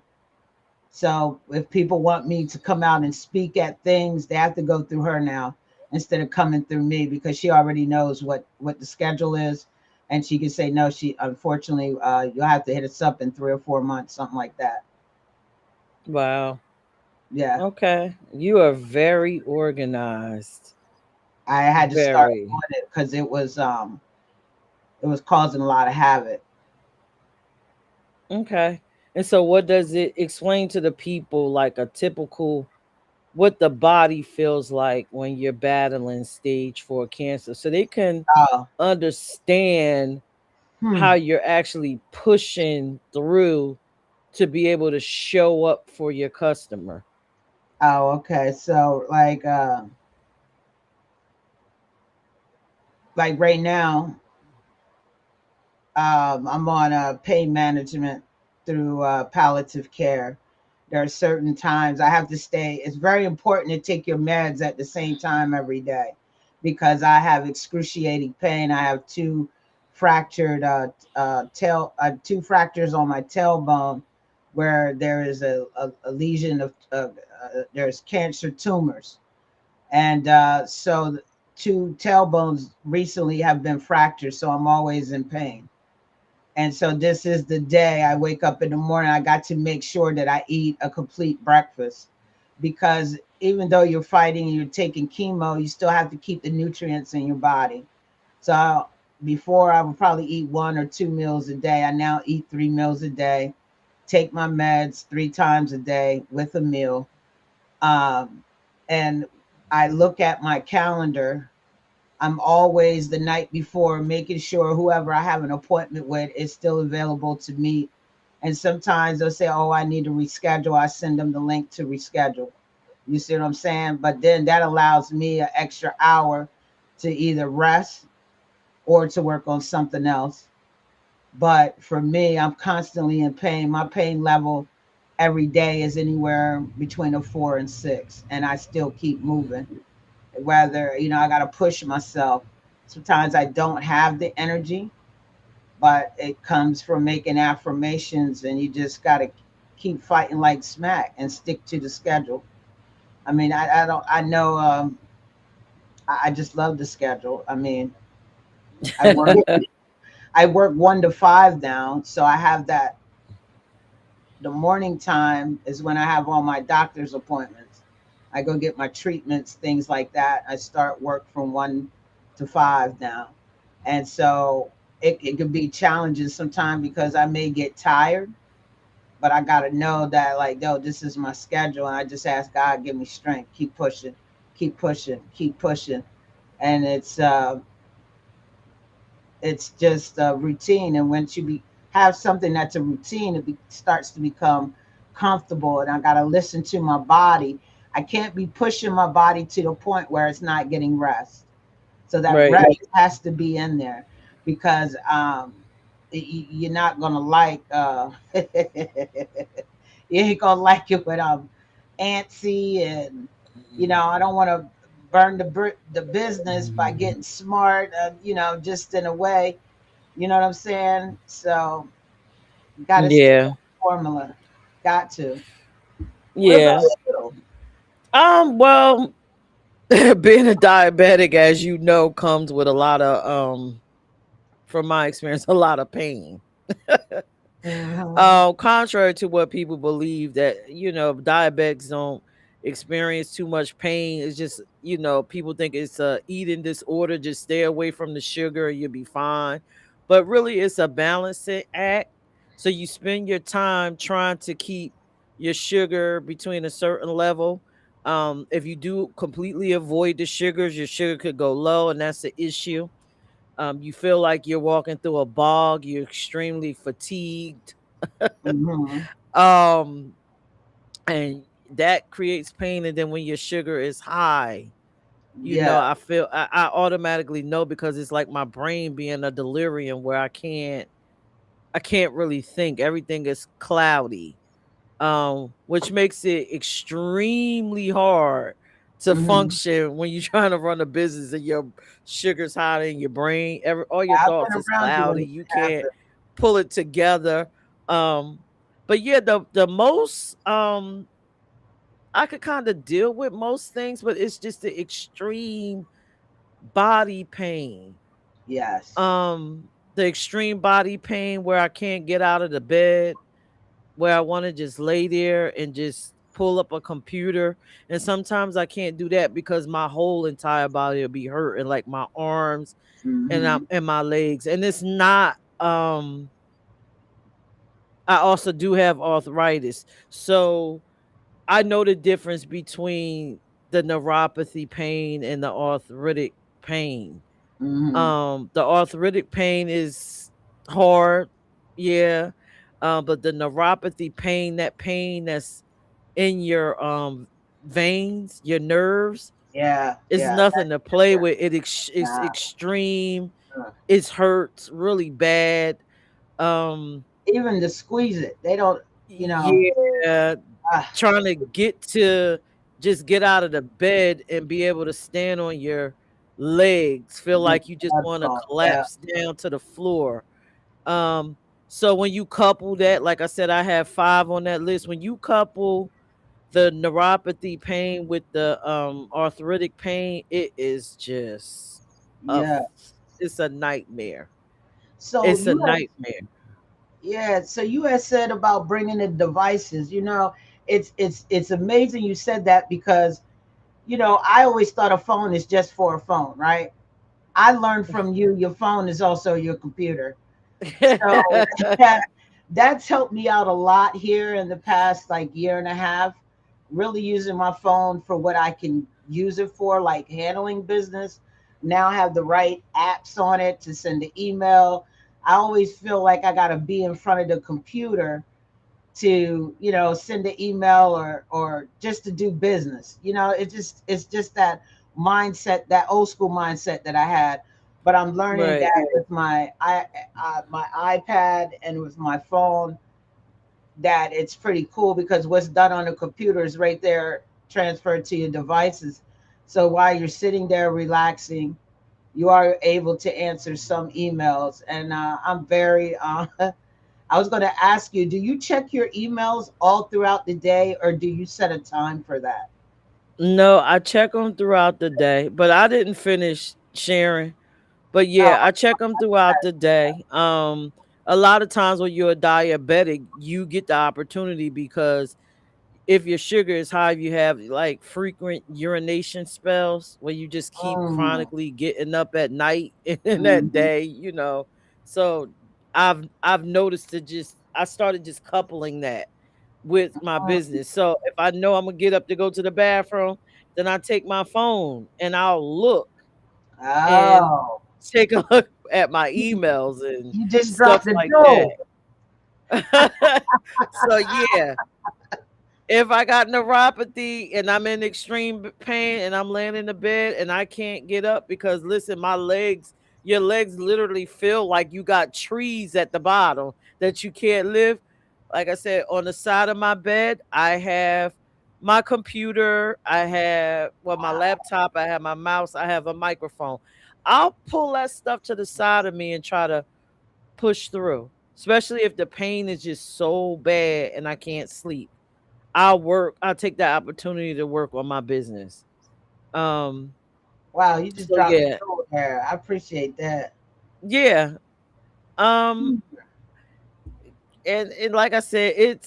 S5: So if people want me to come out and speak at things, they have to go through her now instead of coming through me, because she already knows what the schedule is, and she can say no. She unfortunately, you'll have to hit us up in 3 or 4 months, something like that.
S4: Wow.
S5: Yeah,
S4: Okay. You are very organized.
S5: I had to start
S4: Very.
S5: doing it because it was causing a lot of havoc.
S4: Okay. And so what does it explain to the people, like a typical, what the body feels like when you're battling stage 4 cancer, so they can
S5: Oh,
S4: understand
S5: hmm.
S4: how you're actually pushing through to be able to show up for your customer.
S5: Oh, okay. So like right now, I'm on pain management through palliative care. There are certain times I have to stay. It's very important to take your meds at the same time every day, because I have excruciating pain. I have two fractures on my tailbone, where there is a lesion of there's cancer tumors, and so two tailbones recently have been fractured. So I'm always in pain, and so this is the day I wake up in the morning. I got to make sure that I eat a complete breakfast, because even though you're fighting and you're taking chemo, you still have to keep the nutrients in your body. So before, I would probably eat 1 or 2 meals a day. I now eat 3 meals a day, take my meds 3 times a day with a meal. Um, and I look at my calendar. I'm always the night before making sure whoever I have an appointment with is still available to meet. And sometimes they'll say, "Oh, I need to reschedule." I send them the link to reschedule. You see what I'm saying? But then that allows me an extra hour to either rest or to work on something else. But for me, I'm constantly in pain. My pain level every day is anywhere between a 4 and 6, and I still keep moving. Whether, I got to push myself. Sometimes I don't have the energy, but it comes from making affirmations, and you just got to keep fighting like smack and stick to the schedule. I mean, I don't, I know, I just love the schedule. I mean, I work, I work 1 to 5 now. So I have that. The morning time is when I have all my doctor's appointments. I go get my treatments, things like that. I start work from 1 to 5 now. And so it could be challenging sometimes because I may get tired, but I got to know that, like, no, this is my schedule. And I just ask God, give me strength, keep pushing, keep pushing, keep pushing. And it's just a routine. And once have something that's a routine, starts to become comfortable. And I got to listen to my body. I can't be pushing my body to the point where it's not getting rest. So that
S4: Right.
S5: rest has to be in there, because you're not gonna like you ain't gonna like it when I'm antsy, and I don't want to burn the business by getting smart, just in a way. You know what I'm saying? So you got to stick
S4: Yeah.
S5: with the formula. Got to. What about
S4: Yeah.
S5: you?
S4: Well, Being a diabetic, as you know, comes with a lot of from my experience, a lot of pain.
S5: Mhm.
S4: Contrary to what people believe, that diabetics don't experience too much pain. It's just, people think it's a eating disorder. Just stay away from the sugar and you'll be fine. But really, it's a balancing act. So you spend your time trying to keep your sugar between a certain level. If you do completely avoid the sugars, your sugar could go low, and that's the issue. You feel like you're walking through a bog. You're extremely fatigued.
S5: Mhm.
S4: um and that creates pain. And then when your sugar is high,
S5: Yeah.
S4: I automatically know, because it's like my brain being a delirium where I can't really think. Everything is cloudy, which makes it extremely hard to
S5: Mhm.
S4: function when you're trying to run a business and your sugar's high in your brain. All your
S5: I've
S4: thoughts
S5: been
S4: is
S5: around you when
S4: cloudy.
S5: it
S4: You can't
S5: happened.
S4: pull it together. um but yeah, the most I could kind of deal with most things, but it's just the extreme body pain.
S5: Yes.
S4: The extreme body pain where I can't get out of the bed, where I want to just lay there and just pull up a computer. And sometimes I can't do that because my whole entire body will be hurting, like my arms
S5: Mhm.
S4: and my legs. And it's not I also do have arthritis. So I know the difference between the neuropathy pain and the arthritic pain.
S5: Mhm.
S4: The arthritic pain is hard, yeah. But the neuropathy pain, that pain that's in your veins, your nerves,
S5: Yeah.
S4: is
S5: Yeah.
S4: nothing
S5: That's
S4: to play
S5: different.
S4: with. It's
S5: Yeah.
S4: extreme.
S5: Uh,
S4: It hurts really bad. Um,
S5: Even to squeeze it, they don't. You know.
S4: yeah,
S5: Ah,
S4: trying to get to just get out of the bed and be able to stand on your legs, feel
S5: the
S4: like you just
S5: blood
S4: want to
S5: clot. Yeah.
S4: collapse down to the floor. Um, so when you couple that, like I said, I have 5 on that list. When you couple the neuropathy pain with the arthritic pain, it is just a
S5: Yeah.
S4: it's a nightmare.
S5: So
S4: It's a
S5: you had,
S4: nightmare.
S5: yeah. So you had said about bringing the devices. It's amazing you said that because I always thought a phone is just for a phone, right? I learned from you. Your phone is also your computer. So that's helped me out a lot here in the past like year and a half, really using my phone for what I can use it for, like handling business. Now I have the right apps on it to send the email. I always feel like I got to be in front of the computer to send an email or just to do business. It's just that mindset, that old school mindset that I had. But I'm learning
S4: Right.
S5: that with my iPad and with my phone, that it's pretty cool because what's done on the computer is right there transferred to your devices. So while you're sitting there relaxing, you are able to answer some emails. And I'm very I was going to ask you, do you check your emails all throughout the day or do you set a time for that?
S4: No, I check them throughout the day, but I didn't finish sharing. But yeah,
S5: Oh,
S4: I check them throughout the day. A lot of times when you're a diabetic, you get the opportunity because if your sugar is high, you have like frequent urination spells where you just keep
S5: mm,
S4: chronically getting up at night in that
S5: mhm.
S4: day. So I've noticed to just I started just coupling that with my business. So if I know I'm gonna get up to go to the bathroom, then I take my phone and I'll look and
S5: Oh,
S4: take a look at my
S5: you,
S4: emails and
S5: you just
S4: stuff
S5: dropped the
S4: like
S5: dough.
S4: that. So yeah, if I got neuropathy and I'm in extreme pain and I'm laying in the bed and I can't get up, because listen, your legs literally feel like you got trees at the bottom that you can't lift. Like I said, on the side of my bed, I have my computer, I have my laptop, I have my mouse, I have a microphone. I'll pull that stuff to the side of me and try to push through, especially if the pain is just so bad and I can't sleep. I'll take that opportunity to work on my business. Um,
S5: Wow, you just
S4: so
S5: dropped the
S4: yeah,
S5: jewel there. I appreciate that.
S4: yeah. Um,
S5: Mm.
S4: and like I said,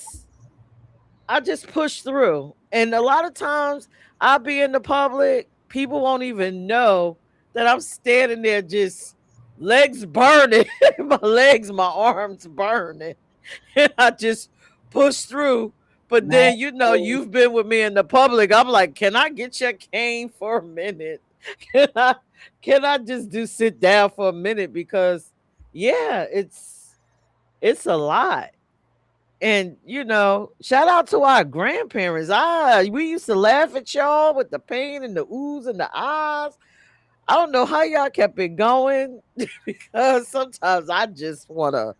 S4: I just push through. And a lot of times I'll be in the public, people won't even know that I'm standing there just legs burning, my legs, my arms burning. And I just push through. But
S5: Man,
S4: then you've been with me in the public. I'm like, can I get your cane for a minute? Can I can I just do sit down for a minute? Because yeah, it's a lot. And shout out to our grandparents. We used to laugh at y'all with the pain and the oohs and the ahs. I don't know how y'all kept it going because sometimes I just want to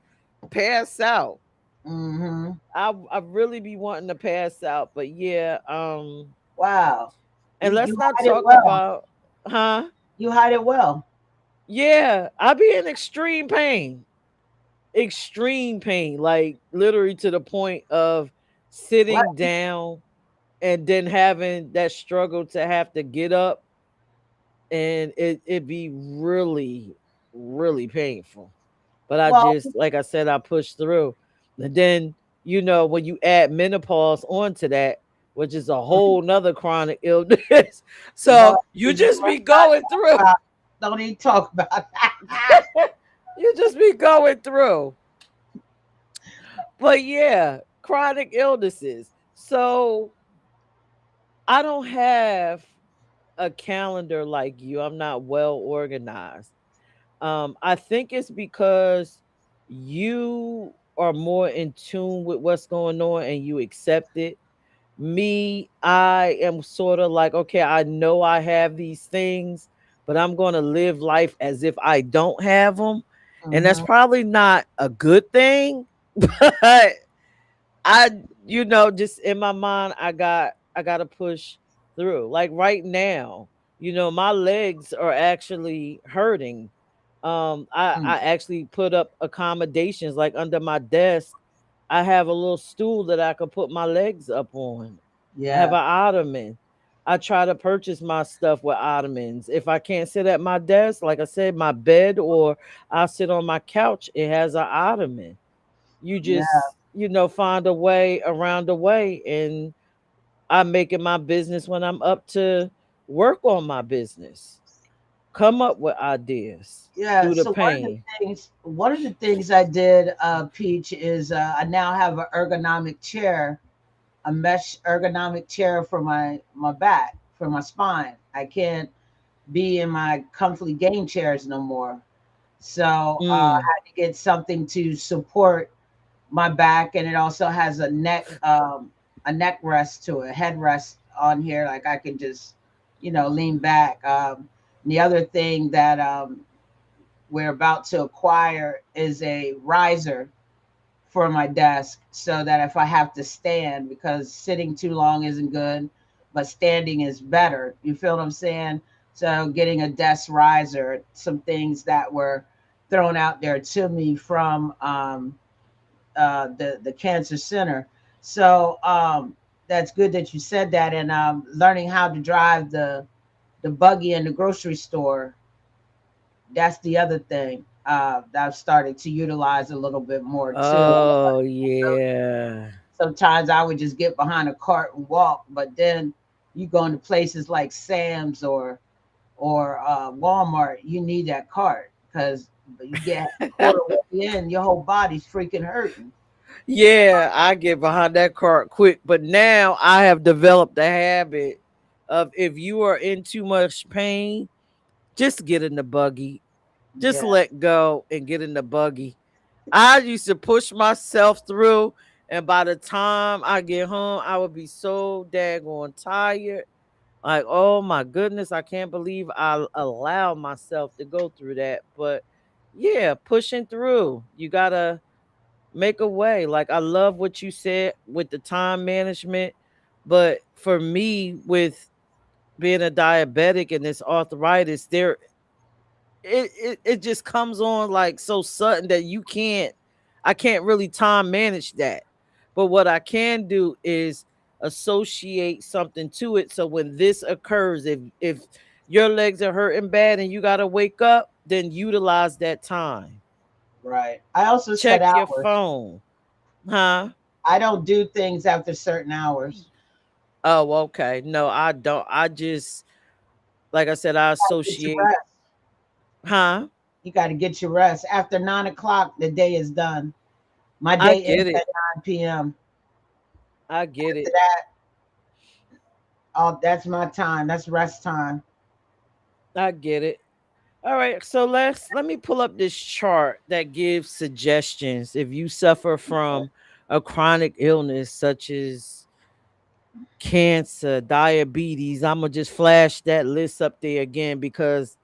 S4: pass out.
S5: mm-hmm.
S4: I really be wanting to pass out, but yeah.
S5: Wow.
S4: And
S5: You
S4: let's not
S5: hide it
S4: talk
S5: well.
S4: about, huh?
S5: You hide it well.
S4: Yeah, I be in extreme pain, like literally to the point of
S5: What?
S4: sitting down and then having that struggle to have to get up, and it be really really painful. But I
S5: Well,
S4: just, like I said, I pushed through. And then when you add menopause onto that, which is a whole nother chronic illness,
S5: Lord
S4: so you
S5: Jesus,
S4: just
S5: let's
S4: be
S5: not
S4: going
S5: talk
S4: through.
S5: about. Don't even talk about that.
S4: You just be going through. But yeah, chronic illnesses. So I don't have a calendar like you. I'm not well organized. I think it's because you are more in tune with what's going on and you accept it. Me, I am sort of like, okay, I know I have these things, but I'm going to live life as if I don't have them. And that's
S5: Hmm.
S4: probably not a good thing, but I, just in my mind, I got to push through. Like right now, my legs are actually hurting. I actually put up accommodations like under my desk. I have a little stool that I could put my legs up on. I have
S5: Yeah.
S4: an ottoman. I try to purchase my stuff with ottomans. If I can't sit at my desk, like I said, my bed, or I sit on my couch, it has an ottoman. You
S5: Yeah.
S4: just find a way around the way, and I'm making my business when I'm up to work on my business, come up with ideas
S5: Yeah.
S4: through the
S5: So
S4: pain.
S5: one of the things I did, Peach, is I now have an ergonomic chair, a mesh ergonomic chair for my back, for my spine. I can't be in my comfy game chairs no more. So I
S4: Mm.
S5: had to get something to support my back, and it also has a neck rest to it, head rest on here, like I can just lean back. The other thing that we're about to acquire is a riser for my desk, so that if I have to stand, because sitting too long isn't good, but standing is better. You feel what I'm saying? So getting a desk riser, some things that were thrown out there to me from the cancer center. So that's good that you said that. And learning how to drive the buggy in the grocery store, that's the other thing that I've started to utilize a little bit more too.
S4: Oh yeah.
S5: Sometimes I would just get behind a cart and walk, but then you go into places like Sam's or Walmart, you need that cart, because you get a quarter way in, your whole body's freaking hurting.
S4: Yeah, I get behind that cart quick, but now I have developed the habit of, if you are in too much pain, just get in the buggy. Just
S5: Yeah,
S4: let go and get in the buggy. I used to push myself through, and by the time I get home, I would be so daggone tired. Like, oh my goodness, I can't believe I allowed myself to go through that. But yeah, pushing through. You gotta make a way. Like, I love what you said with the time management. But for me, with being a diabetic and this arthritis, it just comes on like so sudden that I can't really time manage that. But what I can do is associate something to it. So when this occurs, if your legs are hurting bad and you gotta wake up, then utilize that time.
S5: Right. I also set
S4: Check your
S5: hours.
S4: phone. Huh?
S5: I don't do things after certain hours.
S4: Oh, okay. No, I don't. I just, like I said, I
S5: Get your
S4: associate.
S5: rest.
S4: Huh?
S5: You got to get your rest. After 9 o'clock, the day is done. My
S4: I
S5: day
S4: get
S5: ends
S4: it.
S5: at 9 p.m.
S4: I get
S5: After
S4: it.
S5: that, that's my time. That's rest time.
S4: I get it. All right, so let me pull up this chart that gives suggestions if you suffer from a chronic illness such as cancer, diabetes. I'm gonna just flash that list up there again because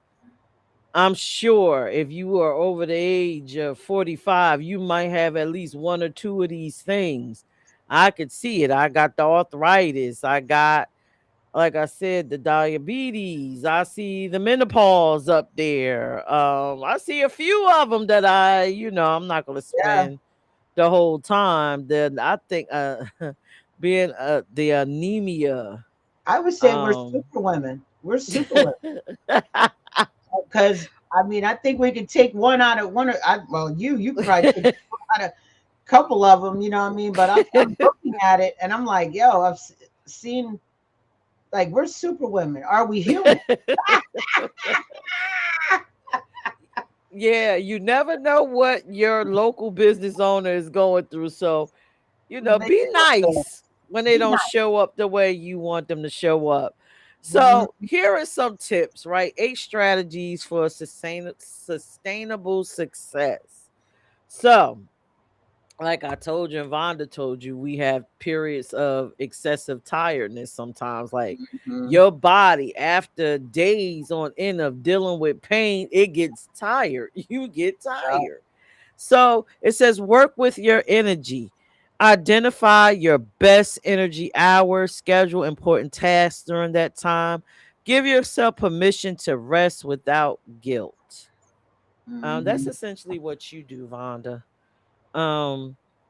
S4: I'm sure if you are over the age of 45, you might have at least one or two of these things. I could see it. I got the arthritis. I got, like I said, the diabetes. I see the menopause up there. I see a few of them that I'm not gonna
S5: Yeah.
S4: spend the whole time. Then I think being the anemia.
S5: I would say we're
S4: Um
S5: super women. We're super women. Because, I mean, I think we could take one out of one. Well, you could probably take one out of a couple of them, you know what I mean? But I'm looking at it and I'm like, yo, seen, like, we're super women. Are we human?
S4: Yeah, you never know what your local business owner is going through. So,
S5: They
S4: be
S5: do it to
S4: nice
S5: us.
S4: when they
S5: Be
S4: don't
S5: nice.
S4: show up the way you want them to show up. So,
S5: Mhm.
S4: here are some tips, right? 8 strategies for sustainable success. So, like I told you and Vonda told you, we have periods of excessive tiredness sometimes. Like
S5: Mhm.
S4: your body, after days on end of dealing with pain, it gets tired. You get
S5: Yeah.
S4: tired. So it says work with your energy. Identify your best energy hours, schedule important tasks during that time. Give yourself permission to rest without guilt. That's
S5: Mhm.
S4: essentially what you do, Vonda.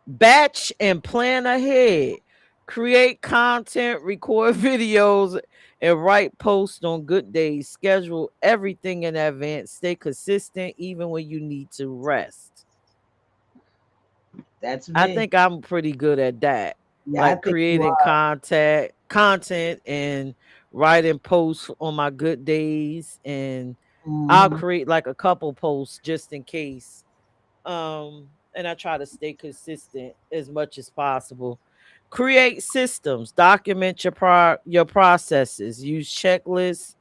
S4: Batch and plan ahead. Create content, record videos, and write posts on good days. Schedule everything in advance. Stay consistent even when you need to rest.
S5: That's
S4: I
S5: me.
S4: think I'm pretty good at that.
S5: Yeah, I
S4: Like
S5: think you
S4: creating
S5: are.
S4: content and writing posts on my good days, and I'll
S5: Mhm.
S4: create like a couple posts just in case. And I try to stay consistent as much as possible. Create systems, document your processes, use checklists,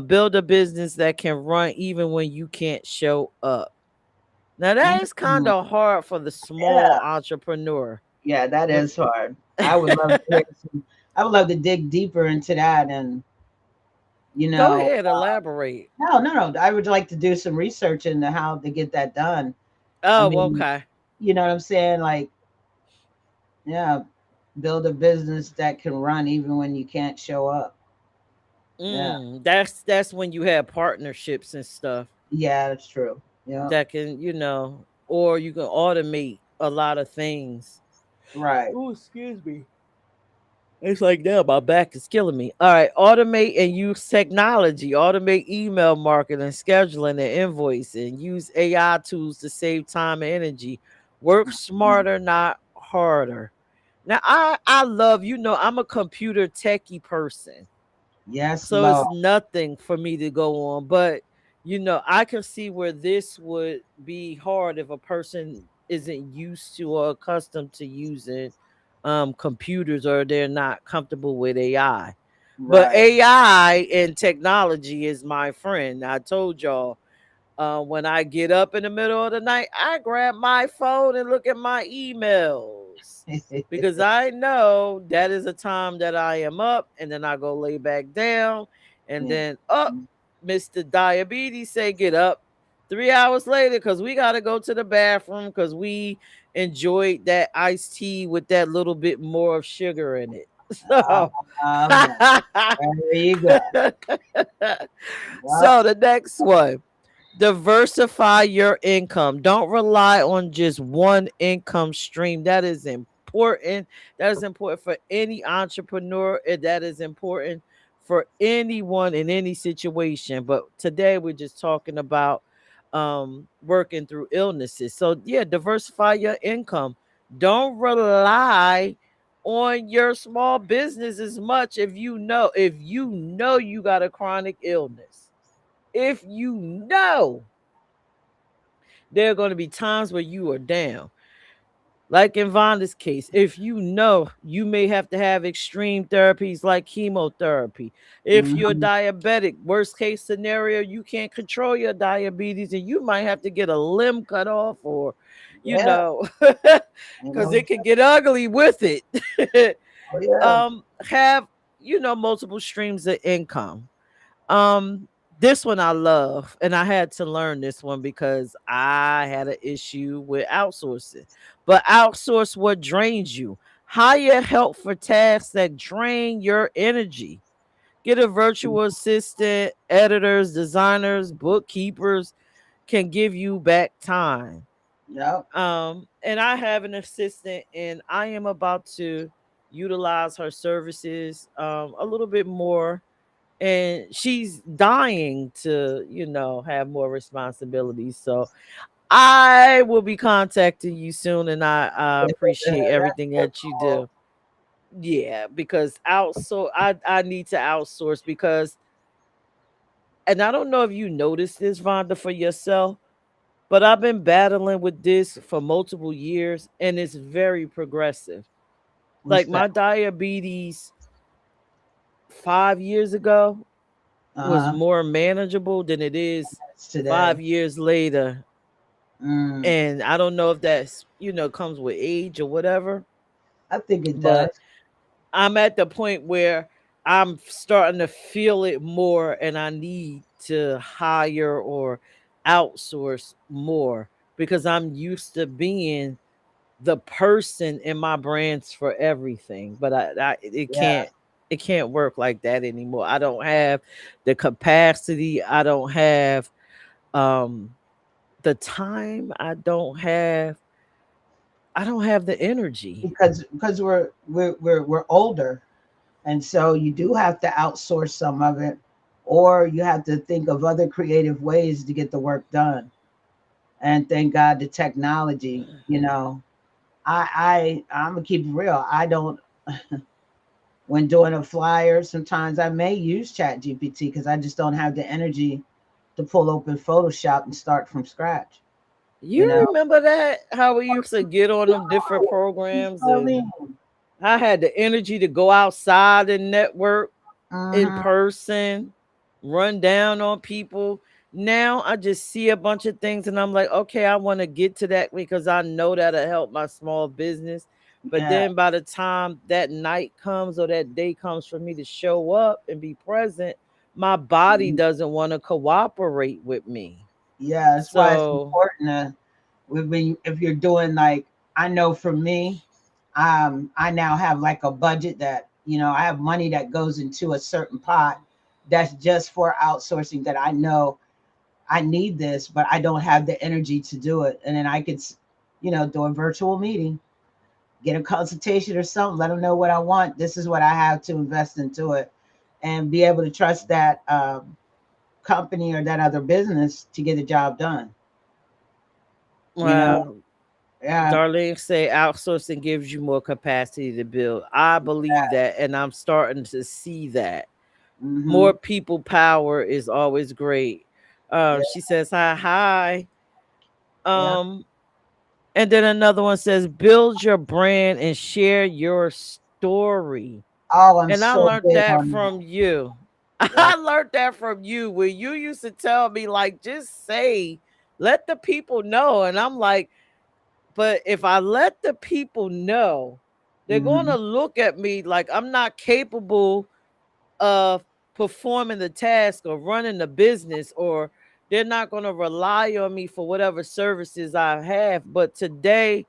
S4: build a business that can run even when you can't show up. Now that is kind
S5: Mhm.
S4: of hard for the small
S5: Yeah.
S4: entrepreneur.
S5: Yeah, that
S4: When
S5: is hard. I would love to hear some. I would love to dig deeper into that, and you
S4: Go
S5: know,
S4: ahead, elaborate.
S5: no, no, no. I would like to do some research into how to get that done. I
S4: Oh,
S5: mean,
S4: okay.
S5: you know what I'm saying? Like, yeah, build a business that can run even when you can't show up. Yeah,
S4: That's when you have partnerships and stuff
S5: yeah, that's true. Yeah,
S4: that can, or you can automate a lot of things.
S5: right.
S4: Oh, excuse me. It's like now my back is killing me. All right, automate and use technology. Automate email marketing, scheduling, and invoicing. Use AI tools to save time and energy. Work
S5: Mhm.
S4: smarter, not harder. Now, I love, I'm a computer techie person.
S5: Yes,
S4: So it's
S5: Lord.
S4: nothing for me to go on. But I can see where this would be hard if a person isn't used to or accustomed to using computers, or they're not comfortable with AI. But
S5: Right.
S4: AI and technology is my friend. I told y'all, when I get up in the middle of the night, I grab my phone and look at my emails because I know that is a time that I am up, and then I go lay back down, and
S5: Yeah.
S4: then up, Mr. Diabetes say get up 3 hours later because we got to go to the bathroom because we enjoyed that iced tea with that little bit more of sugar in it. So,
S5: Amen. There you go. Yep.
S4: so the next one. Diversify your income. Don't rely on just one income stream. That is important. important. That is important for any entrepreneur, and that is important for anyone in any situation. But today we're just talking about working through illnesses. So yeah, diversify your income. Don't rely on your small business as much. If you know you got a chronic illness, if you know there are going to be times where you are down, like in Vonda's case, if you know you may have to have extreme therapies like chemotherapy, if you're
S5: Hmm.
S4: diabetic, worst case scenario, you can't control your diabetes and you might have to get a limb cut off, or,
S5: Yeah. You
S4: because
S5: know.
S4: it could get ugly with it.
S5: Oh yeah.
S4: Have, multiple streams of income. um, this one I love, and I had to learn this one because I had an issue with outsourcing. But outsource what drains you. Hire help for tasks that drain your energy. Get a virtual assistant, editors, designers, bookkeepers can give you back time.
S5: Yep.
S4: And I have an assistant, and I am about to utilize her services a little bit more, and she's dying to have more responsibilities. So I will be contacting you soon, and I appreciate
S5: That's
S4: everything
S5: good
S4: that you
S5: call.
S4: do. Yeah, because I need to outsource, because, and I don't know if you noticed this, Vonda, for yourself, but I've been battling with this for multiple years, and it's very progressive.
S5: What's
S4: Like
S5: that?
S4: my diabetes 5 years ago was
S5: Uh huh.
S4: more manageable than it is
S5: It's today.
S4: 5 years later.
S5: Mm.
S4: And I don't know if that's, comes with age or whatever,
S5: I think it
S4: but
S5: does.
S4: I'm at the point where I'm starting to feel it more, and I need to hire or outsource more, because I'm used to being the person in my brands for everything. But
S5: Yeah.
S4: it can't work like that anymore. I don't have the capacity. Um the time. I don't have the energy.
S5: Because we're older, and so you do have to outsource some of it, or you have to think of other creative ways to get the work done. And thank God the technology. I'm gonna keep it real. I don't when doing a flyer. Sometimes I may use Chat GPT because I just don't have the energy to pull open Photoshop and start from scratch. You
S4: You
S5: know.
S4: remember that? How we used to get on them different programs, and
S5: Charlene.
S4: I had the energy to go outside and network in
S5: Mm-hmm.
S4: person, run down on people. Now I just see a bunch of things and I'm like, okay, I want to get to that because I know that'll help my small business. But
S5: Yeah.
S4: then by the time that night comes or that day comes for me to show up and be present, my body
S5: Mhm.
S4: doesn't want to cooperate with me.
S5: Yeah, that's why it's
S4: So,
S5: important to if you're doing like I know for me, I now have like a budget that I have money that goes into a certain pot that's just for outsourcing that I know I need this, but I don't have the energy to do it, and then I could do a virtual meeting, get a consultation or something, let them know what I want. This is what I have to invest into it, and be able to trust that company or that other business to get the job done. You know,
S4: well,
S5: yeah.
S4: Darlene say outsourcing gives you more capacity to build. I believe that, and I'm starting to see that.
S5: Mm-hmm.
S4: More people power is always great.
S5: Yeah.
S4: She says hi, hi.
S5: Yeah.
S4: Um, and then another one says build your brand and share your story.
S5: Oh, I'm
S4: And I
S5: so
S4: learned
S5: big
S4: that
S5: on that.
S4: from you.
S5: Yeah.
S4: I learned that from you, where you used to tell me, like, just say, let the people know. And I'm like, but if I let the people know, they're going
S5: Mm-hmm.
S4: to look at me like I'm not capable of performing the task or running the business, or they're not going to rely on me for whatever services I have. But today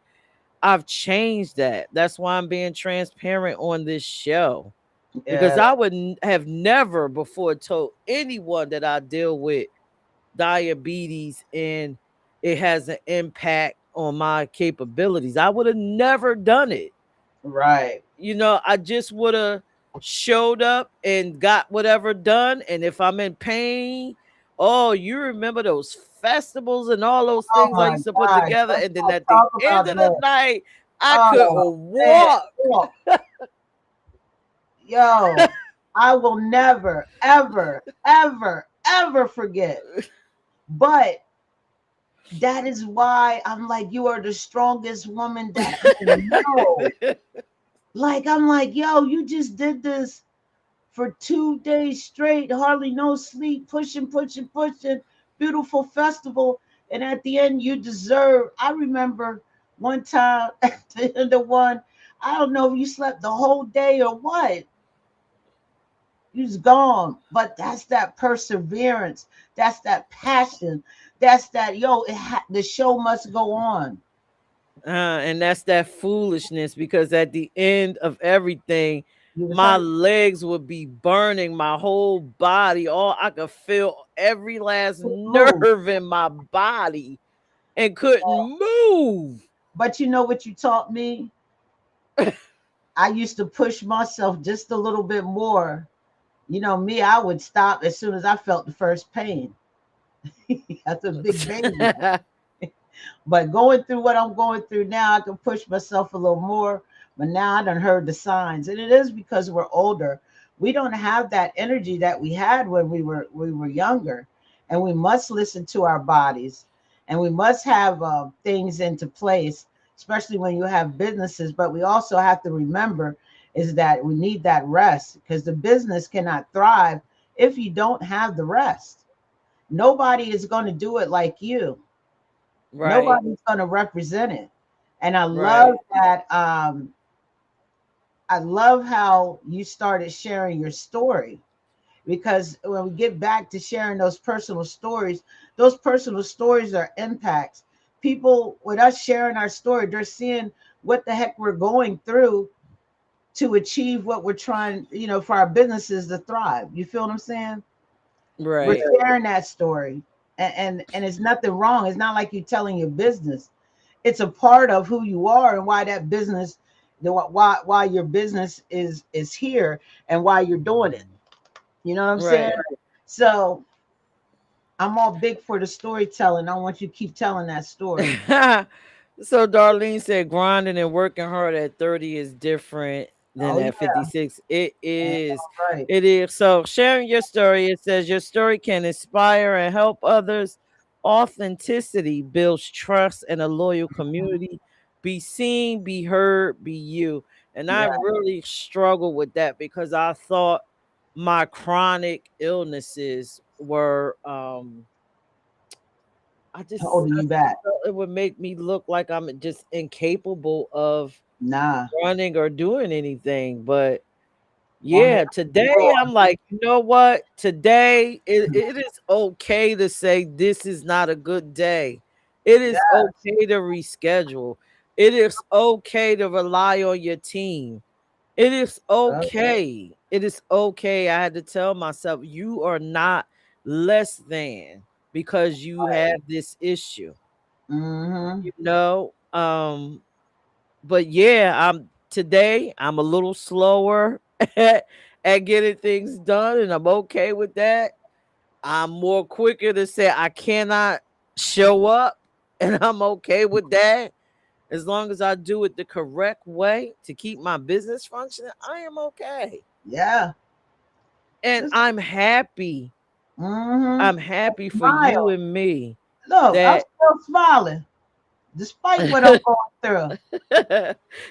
S4: I've changed that. That's why I'm being transparent on this show, because
S5: Yeah.
S4: I would have never before told anyone that I deal with diabetes and it has an impact on my capabilities. I would have never done it.
S5: Right.
S4: I just would have showed up and got whatever done. And if I'm in pain, oh, you remember those festivals and all those
S5: Oh
S4: things I
S5: my
S4: used to put
S5: gosh.
S4: together.
S5: Let's
S4: And then
S5: not
S4: at the
S5: talk
S4: end
S5: about
S4: of the
S5: that.
S4: night, I couldn't
S5: Oh man.
S4: walk.
S5: Look, yo, I will never, ever, ever, ever forget. But that is why I'm like, you are the strongest woman that I know. Like, I'm like, yo, you just did this for 2 days straight, hardly no sleep, pushing, pushing, pushing, beautiful festival. And at the end, you deserve. I remember one time at the end of one, I don't know if you slept the whole day or what. You was gone. But that's that perseverance. That's that passion. That's that, yo, the show must go on.
S4: And that's that foolishness because at the end of everything,
S5: You was
S4: my
S5: hurt.
S4: legs would be burning, my whole body. All I could feel every last
S5: Couldn't move.
S4: nerve in my body and couldn't move.
S5: But you know what you taught me? I used to push myself just a little bit more. You know, me, I would stop as soon as I felt the first pain. That's a big baby. But going through what I'm going through now, I can push myself a little more. But now I done heard the signs. And it is because we're older. We don't have that energy that we had when we were younger. And we must listen to our bodies. And we must have things into place, especially when you have businesses. But we also have to remember is that we need that rest because the business cannot thrive if you don't have the rest. Nobody is going to do it like you.
S4: Right,
S5: Nobody's going to represent it. And I love
S4: right,
S5: that. I love how you started sharing your story because when we get back to sharing those personal stories are impacts. People, with us sharing our story, they're seeing what the heck we're going through to achieve what we're trying, for our businesses to thrive. You feel what I'm saying? We're
S4: right,
S5: sharing that story. And it's nothing wrong. It's not like you're telling your business. It's a part of who you are and why that business, why your business is here and why you're doing it. You know what I'm saying?
S4: right.
S5: So I'm all big for the storytelling. I want you to keep telling that story.
S4: So Darlene said grinding and working hard at 30 is different than
S5: Oh
S4: at
S5: yeah,
S4: 56. It is.
S5: right.
S4: It is. So sharing your story, it says your story can inspire and help others. Authenticity builds trust and a loyal community. Be seen, be heard, be you. And I
S5: Yeah.
S4: really struggle with that because I thought my chronic illnesses were I just
S5: Holding
S4: I
S5: you
S4: just
S5: back.
S4: felt it would make me look like I'm just incapable of
S5: Nah.
S4: running or doing anything. But
S5: Woman,
S4: yeah, today
S5: roar.
S4: I'm like, you know what? Today it is okay to say this is not a good day. It
S5: Yeah.
S4: is okay to reschedule. It is okay to rely on your team. It is okay. It is okay. I had to tell myself, you are not less than because you have this issue,
S5: Mm-hmm.
S4: you know. But yeah, I'm a little slower at getting things done, and I'm okay with that. I'm more quicker to say I cannot show up, and I'm okay with that. As long as I do it the correct way to keep my business functioning, I am okay.
S5: Yeah.
S4: And
S5: Just
S4: I'm happy.
S5: mm-hmm.
S4: I'm happy for you
S5: Smile.
S4: and me
S5: Look, I'm
S4: that
S5: still smiling despite what I'm going through.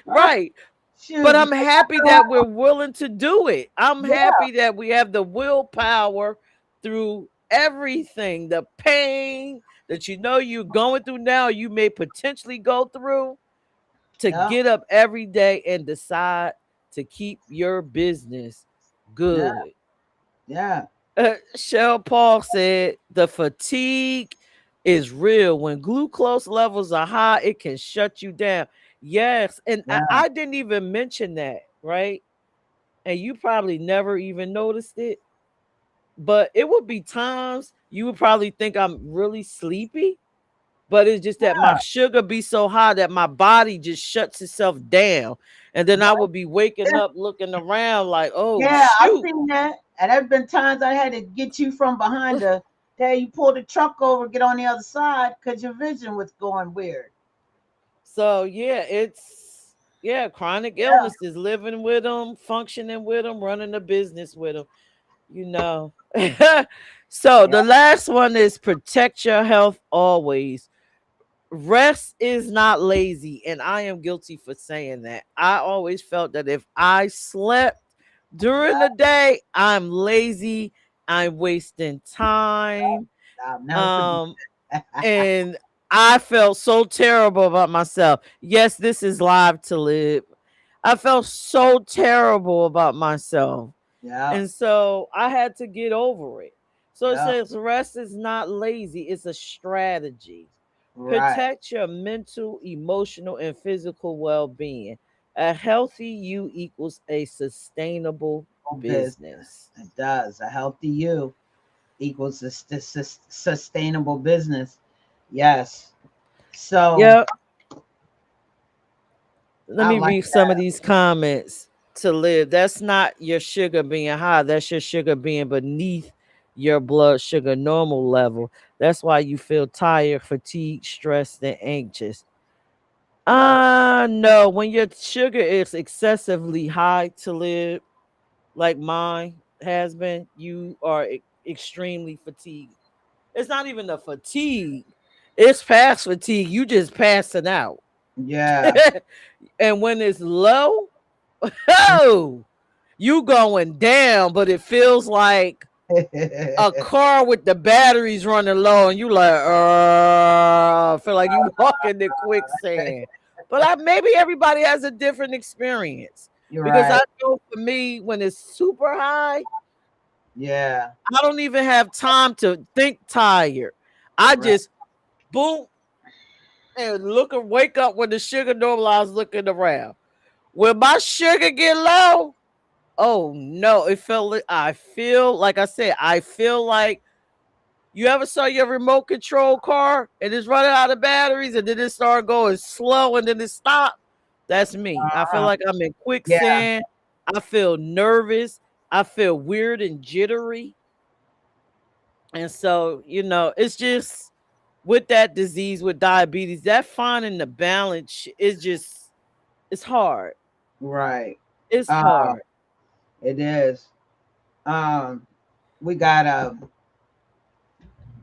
S4: right. But
S5: Shoot,
S4: I'm happy that we're willing to do it. I'm
S5: yeah,
S4: happy that we have the willpower through everything, the pain that you're going through now, you may potentially go through to
S5: yeah,
S4: get up every day and decide to keep your business
S5: yeah,
S4: good.
S5: yeah,
S4: Shell Paul said the fatigue is real. When glucose levels are high, it can shut you down. Yes. And I,
S5: yeah.
S4: I didn't even mention that, right? And you probably never even noticed it. But it would be times you would probably think I'm really sleepy but it's just that my
S5: Yeah.
S4: sugar be so high that my body just shuts itself down. And then I would be waking up looking around like, oh
S5: Yeah, I've
S4: shoot.
S5: seen that. And there's been times I had to get you from behind the hey, you pull the truck over, get on the other side because your vision was going weird.
S4: So yeah, it's yeah, chronic
S5: Yeah.
S4: illnesses, living with them, functioning with them, running a business with them, you know. So
S5: Yeah.
S4: the last one is protect your health always. Rest is not lazy, and I am guilty for saying that. I always felt that if I slept during the day, I'm lazy, I'm wasting time.
S5: I'll never forget
S4: Um
S5: that.
S4: and I felt so terrible about myself. Yes, this is live to live. I felt so terrible about myself.
S5: Yeah.
S4: And so I had to get over it. So it
S5: Yeah.
S4: says rest is not lazy, it's a strategy.
S5: Right.
S4: Protect your mental, emotional, and physical well being. A healthy you equals a sustainable
S5: Business.
S4: business.
S5: It does. A healthy you equals a sustainable business. Yes. So
S4: Yep. Let
S5: I
S4: me
S5: like
S4: read some of
S5: that.
S4: these comments to live. That's not your sugar being high. That's your sugar being beneath your blood sugar normal level. That's why you feel tired, fatigued, stressed, and anxious.
S5: Yeah.
S4: No, when your sugar is excessively high to live, like mine has been, you are extremely fatigued. It's not even a fatigue, it's past fatigue. You just passing out.
S5: Yeah.
S4: And when it's low, oh, you going down, but it feels like a car with the batteries running low, and you like, feel like you walking in quicksand. But maybe everybody has a different experience
S5: You're
S4: because I
S5: right.
S4: know for me, when it's super high,
S5: Yeah.
S4: I don't even have time to think tired. I
S5: Right.
S4: just boom and look and wake up when the sugar normalized looking around. When my sugar get low, oh no, it felt like I feel like I said, I feel like you ever saw your remote control car and it's running out of batteries and then it start going slow and then it stop? That's me. I feel
S5: Uh,
S4: like I'm in
S5: yeah.
S4: quicksand. I feel nervous. I feel weird and jittery. And so, it's just with that disease, with diabetes, that finding the balance is just, it's hard.
S5: Right.
S4: It's
S5: Um,
S4: hard.
S5: it is. Um, we got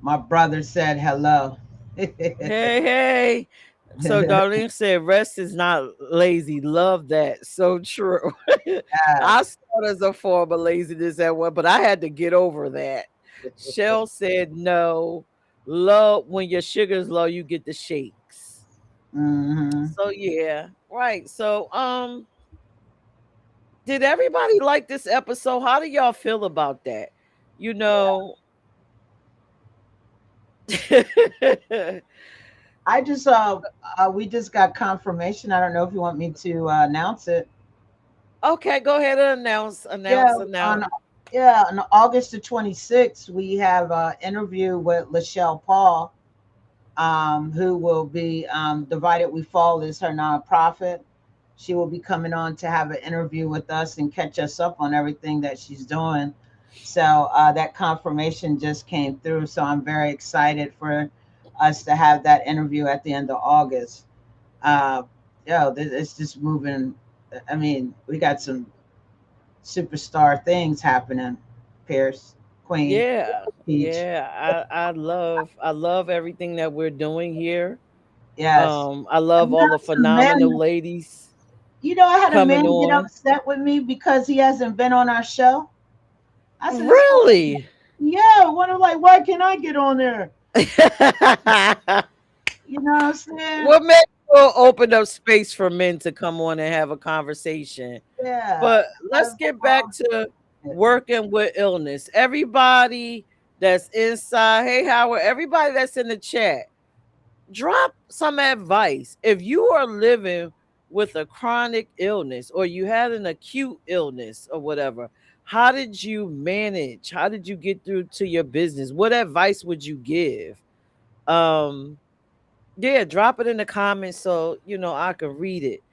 S5: my brother said hello.
S4: Hey, hey. So Darlene said, rest is not lazy. Love that. So true. I
S5: Yes.
S4: saw it as a form of laziness at one, but I had to get over that. Shell said no. Low when your sugar's low, you get the shakes.
S5: Hmm.
S4: So yeah, right. So did everybody like this episode? How do y'all feel about that? You know,
S5: I just we just got confirmation. I don't know if you want me to announce it.
S4: okay, go ahead and
S5: Yeah,
S4: announce.
S5: on on August the 26th, we have an interview with Lachelle Paul, who will be Divided We Fall is her nonprofit. She will be coming on to have an interview with us and catch us up on everything that she's doing. So that confirmation just came through. So I'm very excited for us to have that interview at the end of August. Uh, it's just moving. I mean, we got some superstar things happening. Pierce, Queen,
S4: Yeah,
S5: Peach.
S4: yeah. I love everything that we're doing here.
S5: Yes.
S4: I
S5: And
S4: love
S5: we
S4: all the
S5: got some men.
S4: phenomenal ladies
S5: I had a
S4: coming
S5: man get
S4: on.
S5: upset with me because he hasn't been on our show. I said, this one,
S4: Really?
S5: yeah, one of like, why can't I get on there? You know what I'm saying?
S4: What makes will open up space for men to come on and have a conversation.
S5: Yeah.
S4: But let's get back to working with illness. Everybody that's inside, hey Howard, everybody that's in the chat, drop some advice. If you are living with a chronic illness or you had an acute illness or whatever, how did you manage? How did you get through to your business? What advice would you give? Um, Yeah, drop it in the comments so I can read it.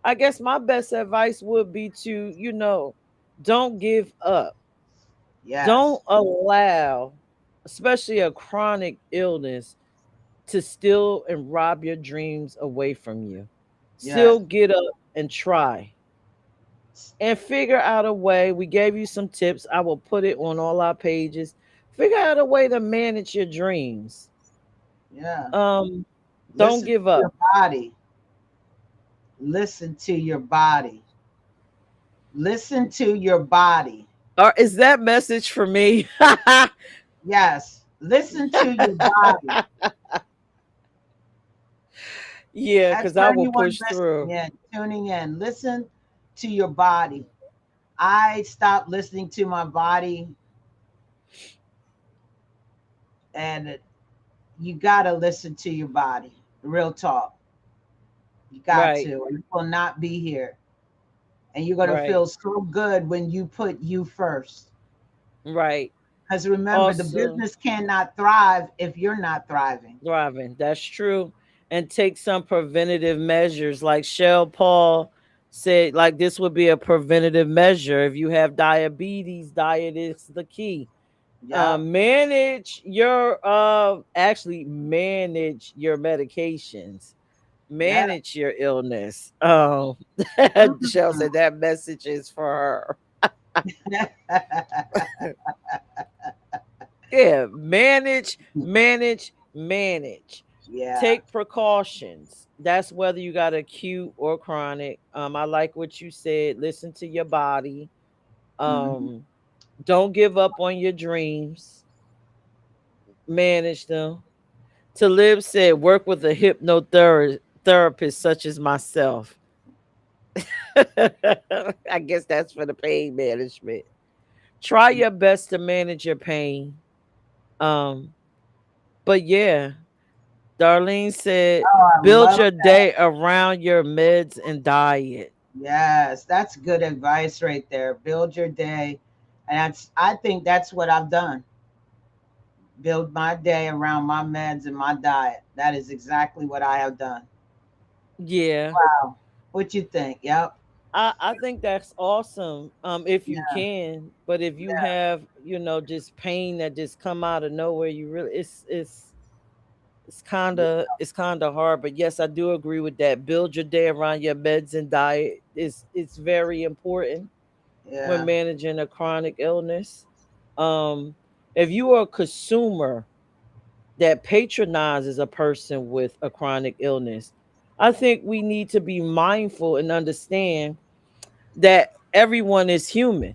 S4: I guess my best advice would be to, don't give up. Don't
S5: Yes.
S4: allow, especially a chronic illness, to steal and rob your dreams away from you.
S5: Yes.
S4: Still get up and try and figure out a way. We gave you some tips. I will put it on all our pages. Figure out a way to manage your dreams.
S5: Yeah.
S4: Um, don't
S5: Listen
S4: give
S5: to your
S4: up.
S5: body. Listen to your body. Listen to your body.
S4: Or is that message for me?
S5: Yes. Listen to your body.
S4: Yeah,
S5: That's
S4: because
S5: for
S4: I will
S5: anyone
S4: push
S5: listening
S4: through.
S5: in, tuning in. Listen to your body. I stopped listening to my body, and you got to listen to your body. Real talk. You got
S4: Right,
S5: to, or you will not be here. And you're going to
S4: right,
S5: feel so good when you put you first.
S4: right.
S5: Because remember, the
S4: Also,
S5: business cannot thrive if you're not thriving.
S4: thriving. That's true. And take some preventative measures. Like Shell Paul said, like this would be a preventative measure. If you have diabetes, diet is the key.
S5: Yep.
S4: Manage your actually manage your medications.
S5: Yeah.
S4: Manage your illness. Shell
S5: Mhm.
S4: said that message is for her. Yeah, manage.
S5: Yeah.
S4: Take precautions. That's whether you got acute or chronic. I like what you said. Listen to your body.
S5: Hmm.
S4: Um, don't give up on your dreams. Manage them. Talib said, work with a hypnotherapist such as myself. I guess that's for the pain management. Try your best to manage your pain. Um, but yeah, Darlene said,
S5: Oh, I
S4: build
S5: love
S4: your
S5: that.
S4: day around your meds and diet.
S5: Yes, that's good advice right there. Build your day. And I think that's what I've done. Build my day around my meds and my diet. That is exactly what I have done.
S4: Yeah.
S5: Wow. What you think? Yep.
S4: I think that's awesome. If you
S5: Yeah.
S4: can, but if you
S5: Yeah.
S4: have, just pain that just come out of nowhere, you really it's kind of hard. But yes, I do agree with that. Build your day around your meds and diet. It's very important when
S5: Yeah.
S4: managing a chronic illness. Um, if you are a consumer that patronizes a person with a chronic illness, I think we need to be mindful and understand that everyone is human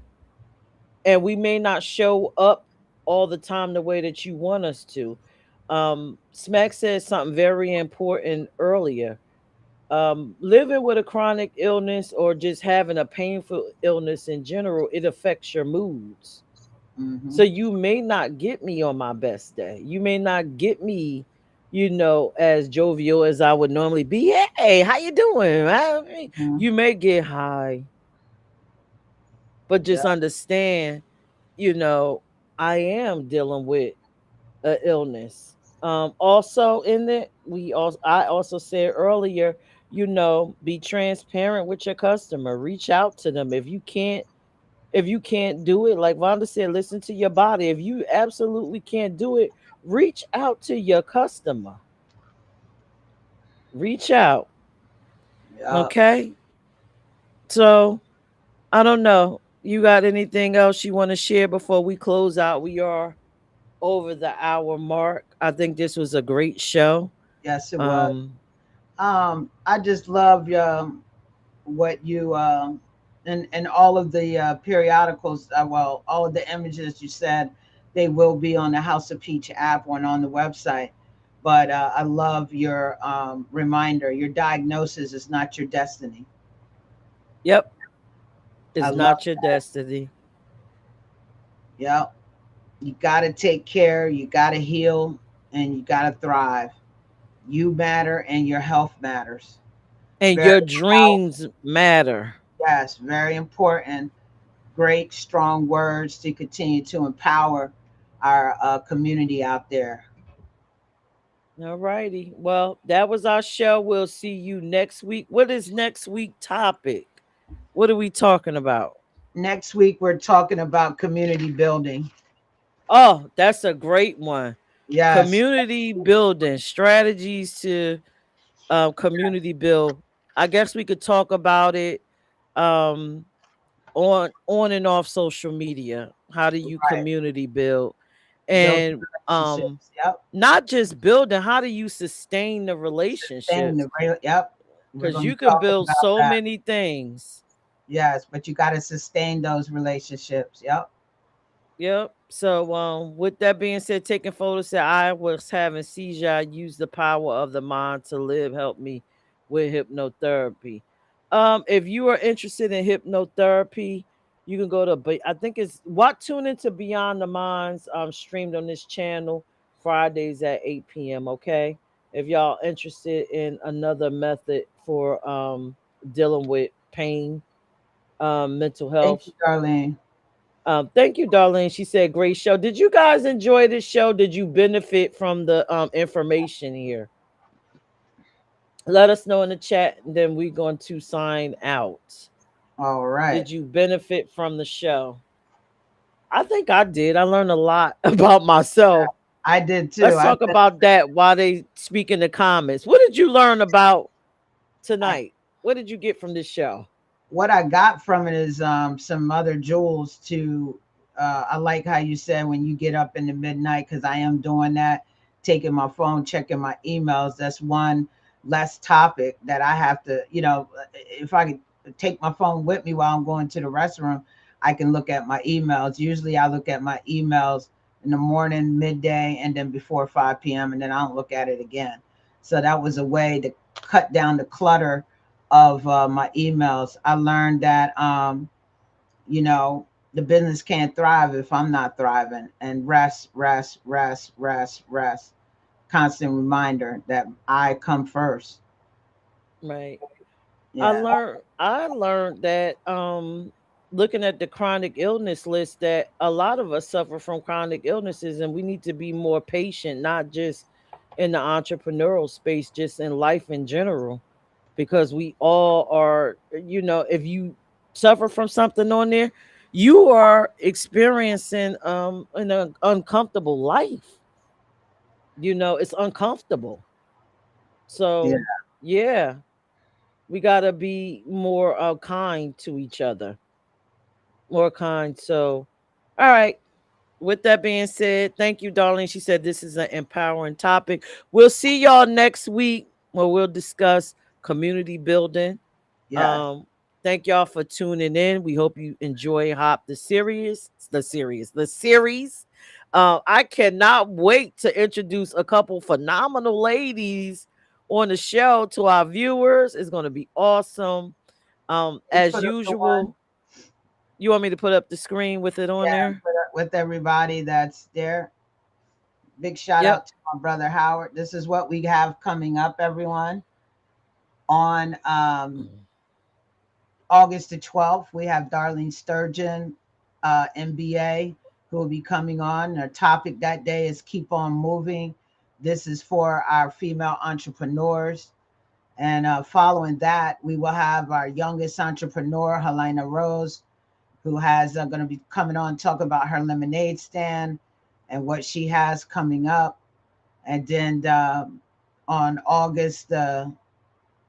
S4: and we may not show up all the time the way that you want us to. Smack said something very important earlier. Living with a chronic illness or just having a painful illness in general, it affects your moods.
S5: Hmm.
S4: So you may not get me on my best day. You may not get me, as jovial as I would normally be. Hey, how you doing?
S5: Hmm.
S4: You may get high, but
S5: Yeah.
S4: just understand, you know, I am dealing with a illness. Also in it, I also said earlier, be transparent with your customer. Reach out to them. If you can't do it, like Vonda said, listen to your body. If you absolutely can't do it, reach out to your customer. Reach out.
S5: Yeah.
S4: Okay. So I don't know. You got anything else you want to share before we close out? We are over the hour mark. I think this was a great show.
S5: Yes, it was.
S4: Um,
S5: I just love what you and all of the periodicals. Well, all of the images you said they will be on the House of Peach app and on the website. But I love your reminder. Your diagnosis is not your destiny.
S4: yep,
S5: I
S4: it's
S5: love
S4: not your
S5: that.
S4: destiny.
S5: Yeah, you got to take care. You got to heal, and you got to thrive. You matter, and your health matters.
S4: And
S5: Very
S4: your
S5: powerful.
S4: dreams matter.
S5: Yes, very important. Great, strong words to continue to empower our community out there.
S4: All righty. Well, that was our show. We'll see you next week. What is next week topic? What are we talking about?
S5: Next week we're talking about community building.
S4: Oh, that's a great one.
S5: Yes,
S4: Community building strategies to community build. I guess we could talk about it um, on and off social media. How do you
S5: right.
S4: community build?
S5: Build
S4: And
S5: relationships. Yep.
S4: not just building, how do you sustain the
S5: Sustain
S4: relationships?
S5: the real. Yep. We're
S4: Because
S5: going to
S4: you
S5: be
S4: can
S5: talking
S4: build
S5: about
S4: so
S5: that.
S4: many things.
S5: Yes, but you got to sustain those relationships. Yep.
S4: Yep. So with that being said, taking photos said I was having seizure. I used the power of the mind to live, help me with hypnotherapy. If you are interested in hypnotherapy, you can go to I think it's what tune into Beyond the Minds streamed on this channel Fridays at 8 p.m. Okay. If y'all interested in another method for dealing with pain, mental
S5: Thank
S4: health.
S5: you, Darlene.
S4: Thank you, Darlene. She said, "Great show." Did you guys enjoy this show? Did you benefit from the information here? Let us know in the chat, and then we're going to sign out.
S5: All right.
S4: Did you benefit from the show? I think I did. I learned a lot about myself.
S5: I did too.
S4: Let's talk about that while they speak in the comments. What did you learn about
S5: I
S4: tonight? What did you get from this show?
S5: what I got from it is some other jewels to. I like how you said when you get up in the midnight because I am doing that, taking my phone, checking my emails. That's one less topic that I have to. If I could take my phone with me while I'm going to the restroom, I can look at my emails. Usually, I look at my emails in the morning, midday, and then before 5 p.m., and then I don't look at it again. So that was a way to cut down the clutter of my emails. I learned that you know the business can't thrive if I'm not thriving. And rest, rest, rest, rest, rest. Constant reminder that I come first.
S4: Right.
S5: Yeah,
S4: I learned that looking at the chronic illness list that a lot of us suffer from chronic illnesses and we need to be more patient, not just in the entrepreneurial space, just in life in general, because we all are, if you suffer from something on there, you are experiencing an uncomfortable life. It's uncomfortable.
S5: yeah.
S4: So, yeah, we got to be more kind to each other, more kind. So, all right, with that being said, thank you, darling. She said this is an empowering topic. We'll see y'all next week where we'll discuss community building.
S5: Yes.
S4: um Thank y'all for tuning in. We hope you enjoy Hop the series. I cannot wait to introduce a couple phenomenal ladies on the show to our viewers. It's going to be awesome.
S5: You
S4: As
S5: put up the one.
S4: usual, you want me to put up the screen with it on
S5: Yeah,
S4: there?
S5: put up with everybody that's there. Big shout
S4: Yep.
S5: out to my brother Howard. This is what we have coming up, everyone. On August the 12th, we have Darlene Sturgeon, MBA, who will be coming on. Our topic that day is Keep On Moving. This is for our female entrepreneurs. And following that, we will have our youngest entrepreneur, Helena Rose, who has going to be coming on talk about her lemonade stand and what she has coming up. And then on August the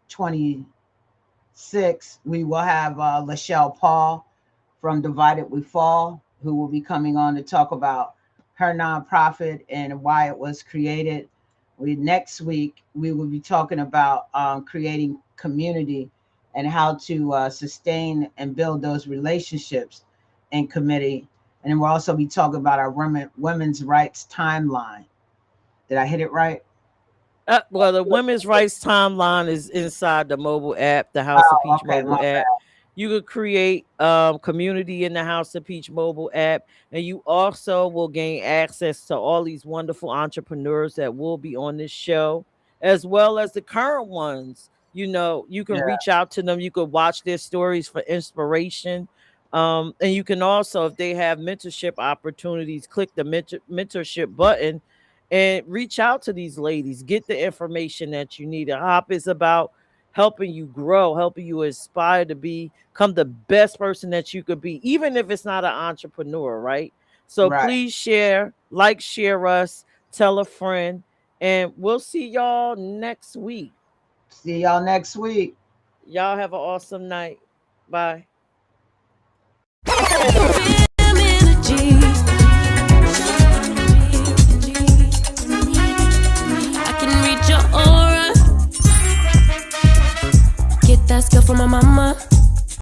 S5: 26th, we will have Lachelle Paul from Divided We Fall, who will be coming on to talk about her nonprofit and why it was created. Next week we will be talking about creating community and how to sustain and build those relationships in committee. And then we'll also be talking about our women's rights timeline. Did I hit it right?
S4: Well, the women's rights timeline is inside the mobile app, the House of
S5: Oh,
S4: Peach
S5: okay,
S4: mobile
S5: my
S4: app.
S5: bad.
S4: You could create community in the House of Peach mobile app, and you also will gain access to all these wonderful entrepreneurs that will be on this show, as well as the current ones. You can
S5: Yeah,
S4: reach out to them. You could watch their stories for inspiration. And you can also, if they have mentorship opportunities, click the mentorship button and reach out to these ladies. Get the information that you need. HOP is about helping you grow, helping you aspire to become the best person that you could be, even if it's not an entrepreneur, right? So
S5: Right.
S4: please share, like, share us, tell a friend, and we'll see y'all next week.
S5: See y'all next week.
S4: Y'all have an awesome night. Bye.
S1: I can read your aura. Get that skill from my mama.